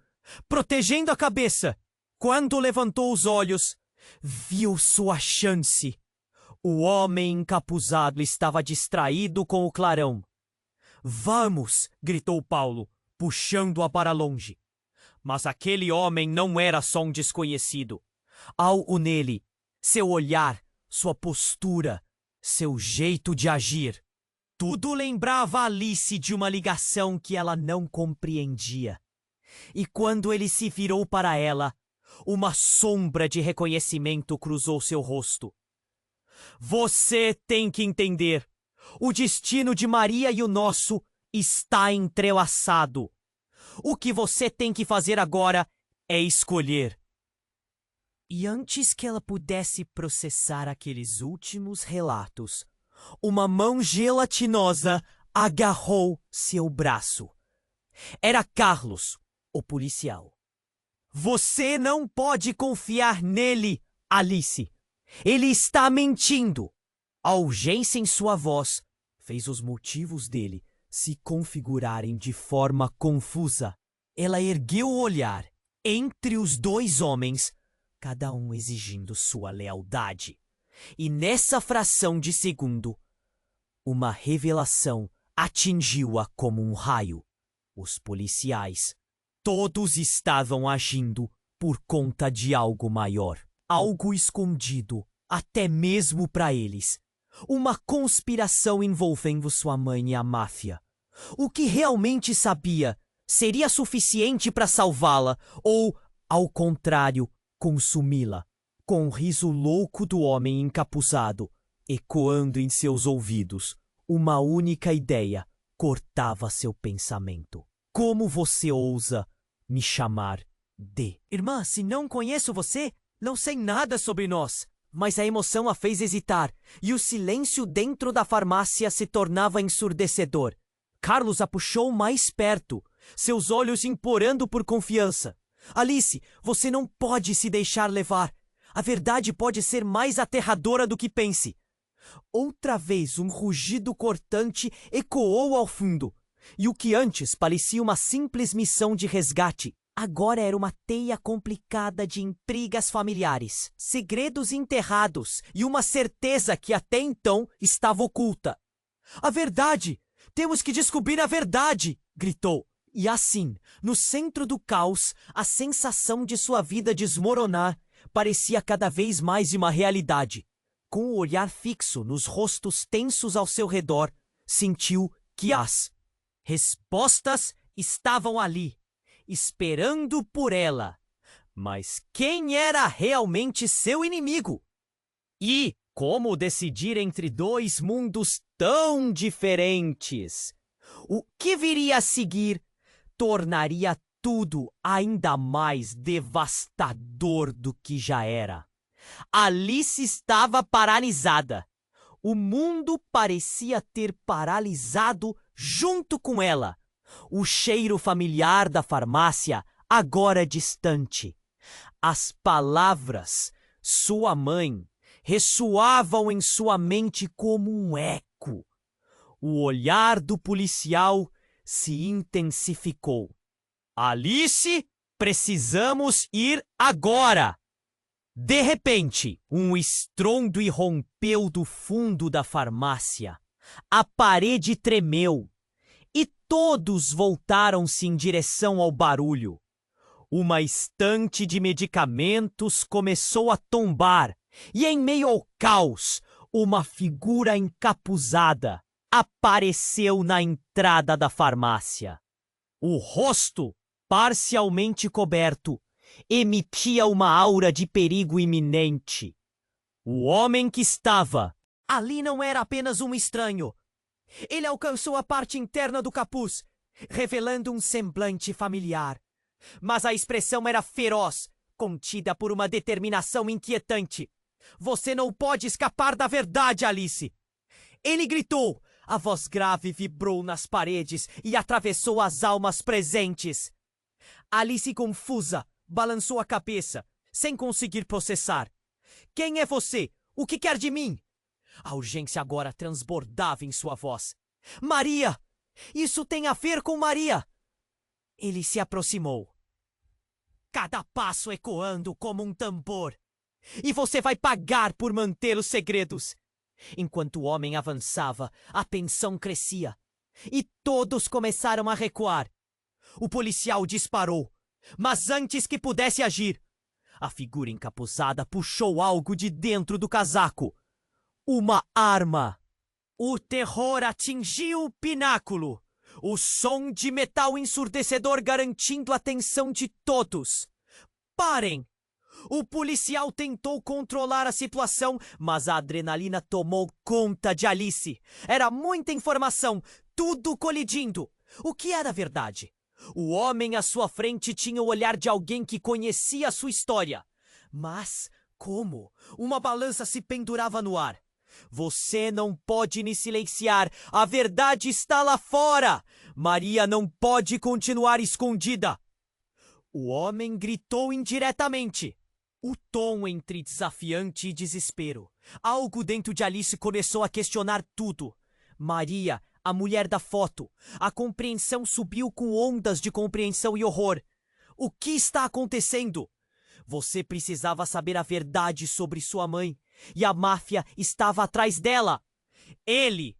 protegendo a cabeça. Quando levantou os olhos, viu sua chance. O homem encapuzado estava distraído com o clarão. Vamos! Gritou Paulo, puxando-a para longe. Mas aquele homem não era só um desconhecido. Algo nele, seu olhar, sua postura, seu jeito de agir. Tudo lembrava Alice de uma ligação que ela não compreendia. E quando ele se virou para ela, uma sombra de reconhecimento cruzou seu rosto. Você tem que entender. O destino de Maria e o nosso está entrelaçado. O que você tem que fazer agora é escolher. E antes que ela pudesse processar aqueles últimos relatos, uma mão gelatinosa agarrou seu braço. Era Carlos, o policial. Você não pode confiar nele, Alice. Ele está mentindo. A urgência em sua voz fez os motivos dele se configurarem de forma confusa. Ela ergueu o olhar entre os dois homens, cada um exigindo sua lealdade. E nessa fração de segundo, uma revelação atingiu-a como um raio. Os policiais, todos estavam agindo por conta de algo maior, algo escondido, até mesmo para eles. Uma conspiração envolvendo sua mãe e a máfia. O que realmente sabia seria suficiente para salvá-la ou, ao contrário, consumi-la. Com o riso louco do homem encapuzado ecoando em seus ouvidos, uma única ideia cortava seu pensamento. Como você ousa me chamar de? Irmã, se não conheço você, não sei nada sobre nós. Mas a emoção a fez hesitar, e o silêncio dentro da farmácia se tornava ensurdecedor. Carlos a puxou mais perto, seus olhos implorando por confiança. Alice, você não pode se deixar levar. A verdade pode ser mais aterradora do que pense. Outra vez um rugido cortante ecoou ao fundo, e o que antes parecia uma simples missão de resgate, agora era uma teia complicada de intrigas familiares, segredos enterrados e uma certeza que até então estava oculta. A verdade! Temos que descobrir a verdade! Gritou. E assim, no centro do caos, a sensação de sua vida desmoronar parecia cada vez mais uma realidade. Com o olhar fixo nos rostos tensos ao seu redor, sentiu que as respostas estavam ali, esperando por ela. Mas quem era realmente seu inimigo? E como decidir entre dois mundos tão diferentes? O que viria a seguir tornaria tudo ainda mais devastador do que já era. Alice estava paralisada. O mundo parecia ter paralisado junto com ela. O cheiro familiar da farmácia, agora distante. As palavras, sua mãe, ressoavam em sua mente como um eco. O olhar do policial se intensificou. Alice, precisamos ir agora! De repente, um estrondo irrompeu do fundo da farmácia. A parede tremeu e todos voltaram-se em direção ao barulho. Uma estante de medicamentos começou a tombar e, em meio ao caos, uma figura encapuzada apareceu na entrada da farmácia. O rosto, parcialmente coberto, emitia uma aura de perigo iminente. O homem que estava ali não era apenas um estranho. Ele alcançou a parte interna do capuz, revelando um semblante familiar. Mas a expressão era feroz, contida por uma determinação inquietante. Você não pode escapar da verdade, Alice! Ele gritou. A voz grave vibrou nas paredes e atravessou as almas presentes. Alice, confusa, balançou a cabeça, sem conseguir processar. Quem é você? O que quer de mim? A urgência agora transbordava em sua voz. Maria! Isso tem a ver com Maria! Ele se aproximou. Cada passo ecoando como um tambor. E você vai pagar por manter os segredos. Enquanto o homem avançava, a tensão crescia. E todos começaram a recuar. O policial disparou. Mas antes que pudesse agir, a figura encapuzada puxou algo de dentro do casaco. Uma arma. O terror atingiu o pináculo. O som de metal ensurdecedor garantindo a atenção de todos. Parem! O policial tentou controlar a situação, mas a adrenalina tomou conta de Alice. Era muita informação, tudo colidindo. O que era verdade? O homem à sua frente tinha o olhar de alguém que conhecia a sua história. Mas como? Uma balança se pendurava no ar. Você não pode me silenciar. A verdade está lá fora. Maria não pode continuar escondida. O homem gritou indiretamente. O tom entre desafiante e desespero. Algo dentro de Alice começou a questionar tudo. Maria, a mulher da foto. A compreensão subiu com ondas de compreensão e horror. O que está acontecendo? Você precisava saber a verdade sobre sua mãe. E a máfia estava atrás dela. Ele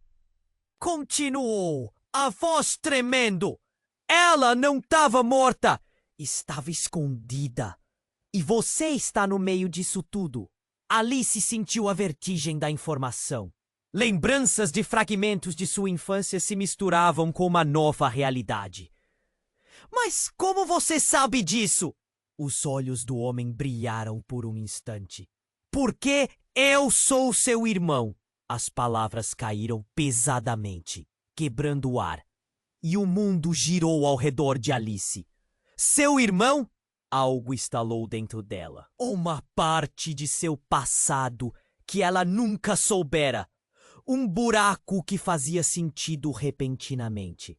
continuou, a voz tremendo. Ela não estava morta. Estava escondida. E você está no meio disso tudo. Alice sentiu a vertigem da informação. Lembranças de fragmentos de sua infância se misturavam com uma nova realidade. Mas como você sabe disso? Os olhos do homem brilharam por um instante. Porque eu sou seu irmão. As palavras caíram pesadamente, quebrando o ar. E o mundo girou ao redor de Alice. Seu irmão? Algo estalou dentro dela. Uma parte de seu passado que ela nunca soubera. Um buraco que fazia sentido repentinamente.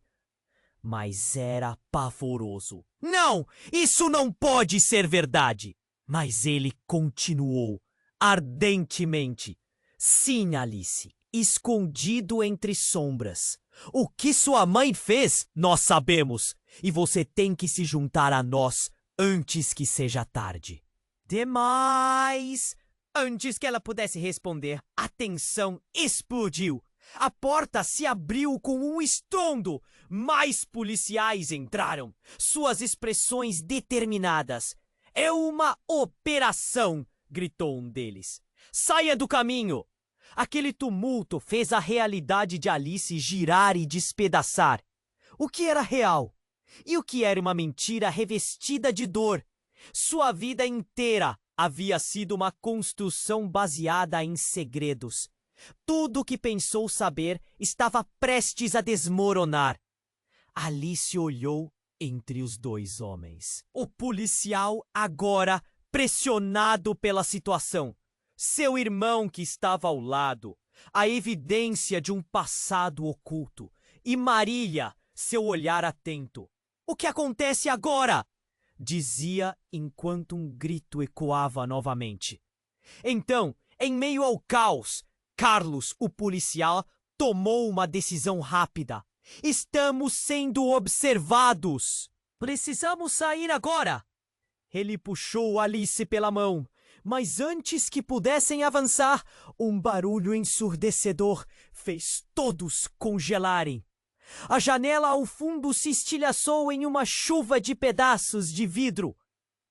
Mas era pavoroso. Não! Isso não pode ser verdade! Mas ele continuou, ardentemente. Sim, Alice, escondido entre sombras. O que sua mãe fez, nós sabemos. E você tem que se juntar a nós antes que seja tarde. Demais! Antes que ela pudesse responder, a tensão explodiu. A porta se abriu com um estrondo. Mais policiais entraram, suas expressões determinadas. É uma operação, gritou um deles. Saia do caminho! Aquele tumulto fez a realidade de Alice girar e despedaçar. O que era real? E o que era uma mentira revestida de dor? Sua vida inteira havia sido uma construção baseada em segredos. Tudo o que pensou saber estava prestes a desmoronar. Alice olhou entre os dois homens. O policial, agora pressionado pela situação. Seu irmão que estava ao lado. A evidência de um passado oculto. E Maria, seu olhar atento. O que acontece agora? Dizia enquanto um grito ecoava novamente. Então, em meio ao caos, Carlos, o policial, tomou uma decisão rápida. Estamos sendo observados. Precisamos sair agora. Ele puxou Alice pela mão, mas antes que pudessem avançar, um barulho ensurdecedor fez todos congelarem. A janela ao fundo se estilhaçou em uma chuva de pedaços de vidro.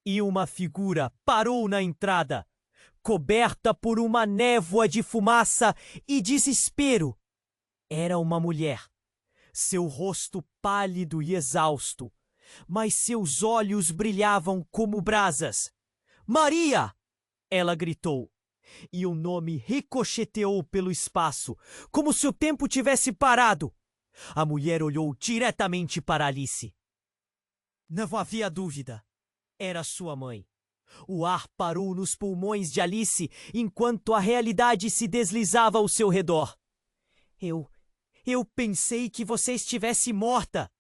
E uma figura parou na entrada, coberta por uma névoa de fumaça e desespero. Era uma mulher. Seu rosto pálido e exausto, mas seus olhos brilhavam como brasas. Maria! Ela gritou. E o nome ricocheteou pelo espaço, como se o tempo tivesse parado. A mulher olhou diretamente para Alice. Não havia dúvida. Era sua mãe. O ar parou nos pulmões de Alice enquanto a realidade se deslizava ao seu redor. Eu pensei que você estivesse morta.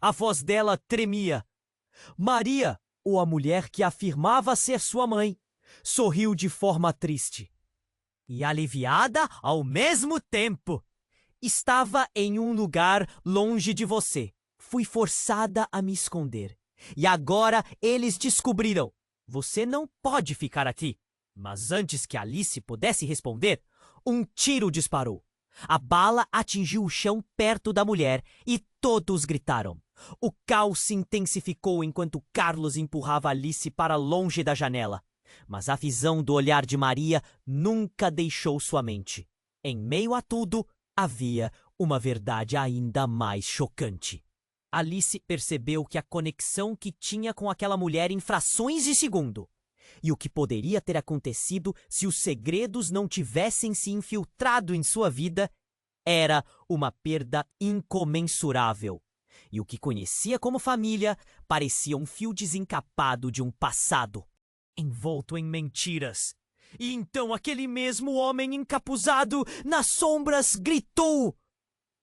A voz dela tremia. Maria, ou a mulher que afirmava ser sua mãe, sorriu de forma triste. E aliviada ao mesmo tempo. Estava em um lugar longe de você. Fui forçada a me esconder. E agora eles descobriram. Você não pode ficar aqui. Mas antes que Alice pudesse responder, um tiro disparou. A bala atingiu o chão perto da mulher e todos gritaram. O caos se intensificou enquanto Carlos empurrava Alice para longe da janela. Mas a visão do olhar de Maria nunca deixou sua mente. Em meio a tudo, havia uma verdade ainda mais chocante. Alice percebeu que a conexão que tinha com aquela mulher em frações de segundo. E o que poderia ter acontecido se os segredos não tivessem se infiltrado em sua vida era uma perda incomensurável. E o que conhecia como família parecia um fio desencapado de um passado, envolto em mentiras. E então aquele mesmo homem encapuzado nas sombras gritou: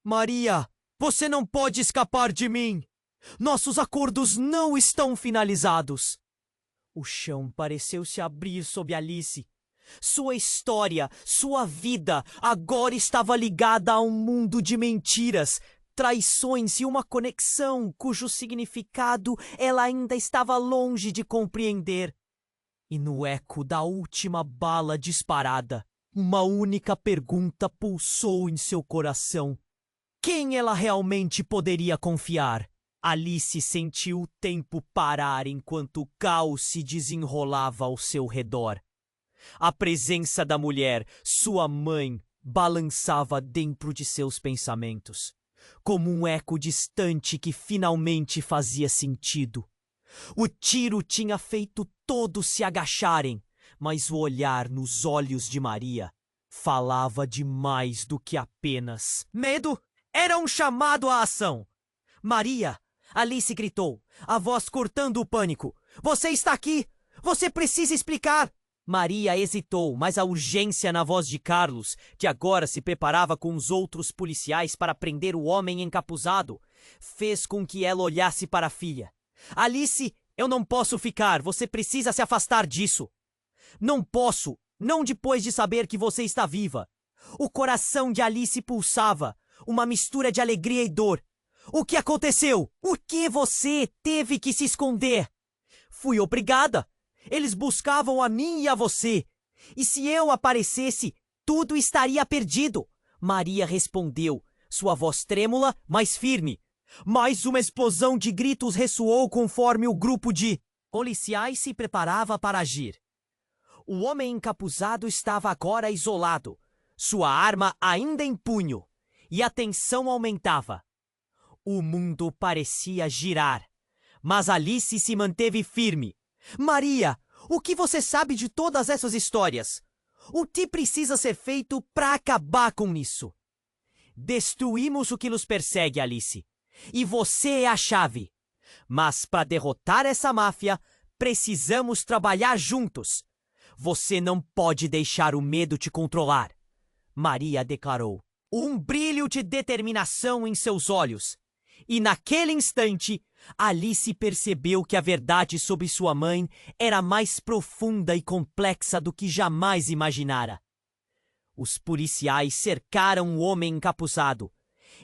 Maria, você não pode escapar de mim! Nossos acordos não estão finalizados! O chão pareceu se abrir sob Alice. Sua história, sua vida, agora estava ligada a um mundo de mentiras, traições e uma conexão cujo significado ela ainda estava longe de compreender. E no eco da última bala disparada, uma única pergunta pulsou em seu coração. Quem ela realmente poderia confiar? Alice sentiu o tempo parar enquanto o caos se desenrolava ao seu redor. A presença da mulher, sua mãe, balançava dentro de seus pensamentos, como um eco distante que finalmente fazia sentido. O tiro tinha feito todos se agacharem, mas o olhar nos olhos de Maria falava de mais do que apenas medo. Era um chamado à ação. Maria, Alice gritou, a voz cortando o pânico. Você está aqui! Você precisa explicar! Maria hesitou, mas a urgência na voz de Carlos, que agora se preparava com os outros policiais para prender o homem encapuzado, fez com que ela olhasse para a filha. Alice, eu não posso ficar, você precisa se afastar disso. Não posso, não depois de saber que você está viva. O coração de Alice pulsava, uma mistura de alegria e dor. O que aconteceu? O que você teve que se esconder? Fui obrigada. Eles buscavam a mim e a você. E se eu aparecesse, tudo estaria perdido. Maria respondeu, sua voz trêmula, mas firme. Mais uma explosão de gritos ressoou conforme o grupo de policiais se preparava para agir. O homem encapuzado estava agora isolado, sua arma ainda em punho, e a tensão aumentava. O mundo parecia girar, mas Alice se manteve firme. Maria, o que você sabe de todas essas histórias? O que precisa ser feito para acabar com isso? Destruímos o que nos persegue, Alice. E você é a chave. Mas para derrotar essa máfia, precisamos trabalhar juntos. Você não pode deixar o medo te controlar. Maria declarou, um brilho de determinação em seus olhos. E naquele instante, Alice percebeu que a verdade sobre sua mãe era mais profunda e complexa do que jamais imaginara. Os policiais cercaram o homem encapuzado,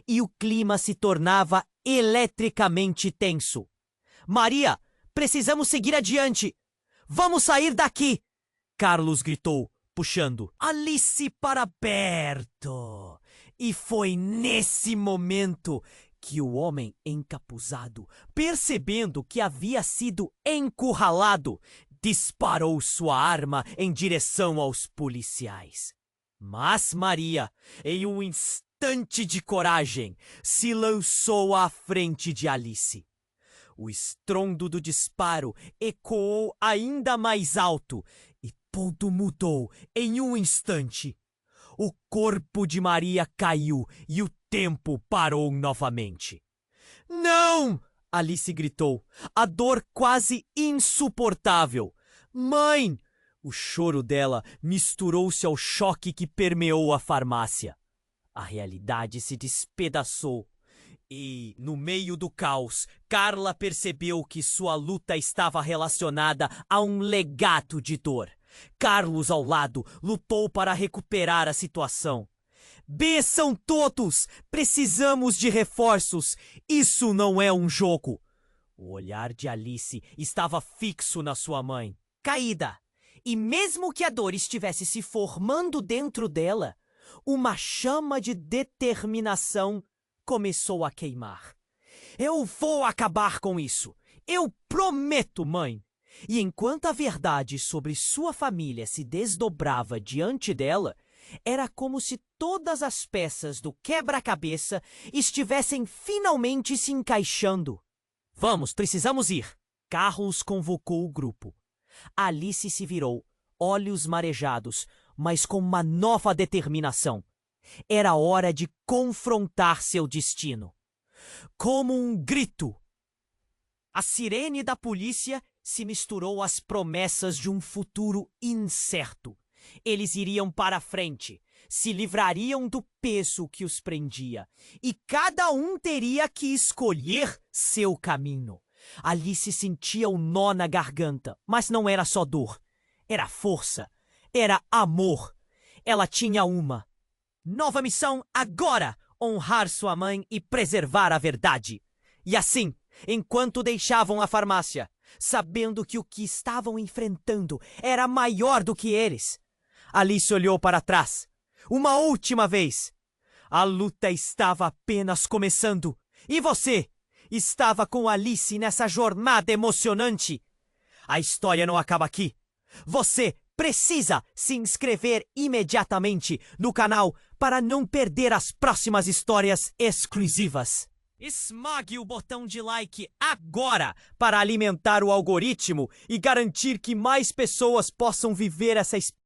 e o clima se tornava eletricamente tenso. Maria, precisamos seguir adiante! Vamos sair daqui! Carlos gritou, puxando Alice para perto. E foi nesse momento que o homem encapuzado, percebendo que havia sido encurralado, disparou sua arma em direção aos policiais. Mas Maria, em um instante de coragem, se lançou à frente de Alice. O estrondo do disparo ecoou ainda mais alto e tudo mudou em um instante. O corpo de Maria caiu e o tempo parou novamente. Não! Alice gritou, a dor quase insuportável. Mãe! O choro dela misturou-se ao choque que permeou a farmácia. A realidade se despedaçou. E, no meio do caos, Carla percebeu que sua luta estava relacionada a um legado de dor. Carlos, ao lado, lutou para recuperar a situação. Desçam todos! Precisamos de reforços! Isso não é um jogo! O olhar de Alice estava fixo na sua mãe, caída. E mesmo que a dor estivesse se formando dentro dela, uma chama de determinação começou a queimar. Eu vou acabar com isso! Eu prometo, mãe! E enquanto a verdade sobre sua família se desdobrava diante dela, era como se todas as peças do quebra-cabeça estivessem finalmente se encaixando. Vamos, precisamos ir! Carlos convocou o grupo. Alice se virou, olhos marejados, mas com uma nova determinação. Era hora de confrontar seu destino. Como um grito, a sirene da polícia se misturou às promessas de um futuro incerto. Eles iriam para frente, se livrariam do peso que os prendia, e cada um teria que escolher seu caminho. Alice sentia um nó na garganta, mas não era só dor. Era força, era amor. Ela tinha uma nova missão agora: honrar sua mãe e preservar a verdade. E assim, enquanto deixavam a farmácia, sabendo que o que estavam enfrentando era maior do que eles, Alice olhou para trás. Uma última vez. A luta estava apenas começando. E você? estava com Alice nessa jornada emocionante. A história não acaba aqui. Você precisa se inscrever imediatamente no canal para não perder as próximas histórias exclusivas. Esmague o botão de like agora para alimentar o algoritmo e garantir que mais pessoas possam viver essa experiência.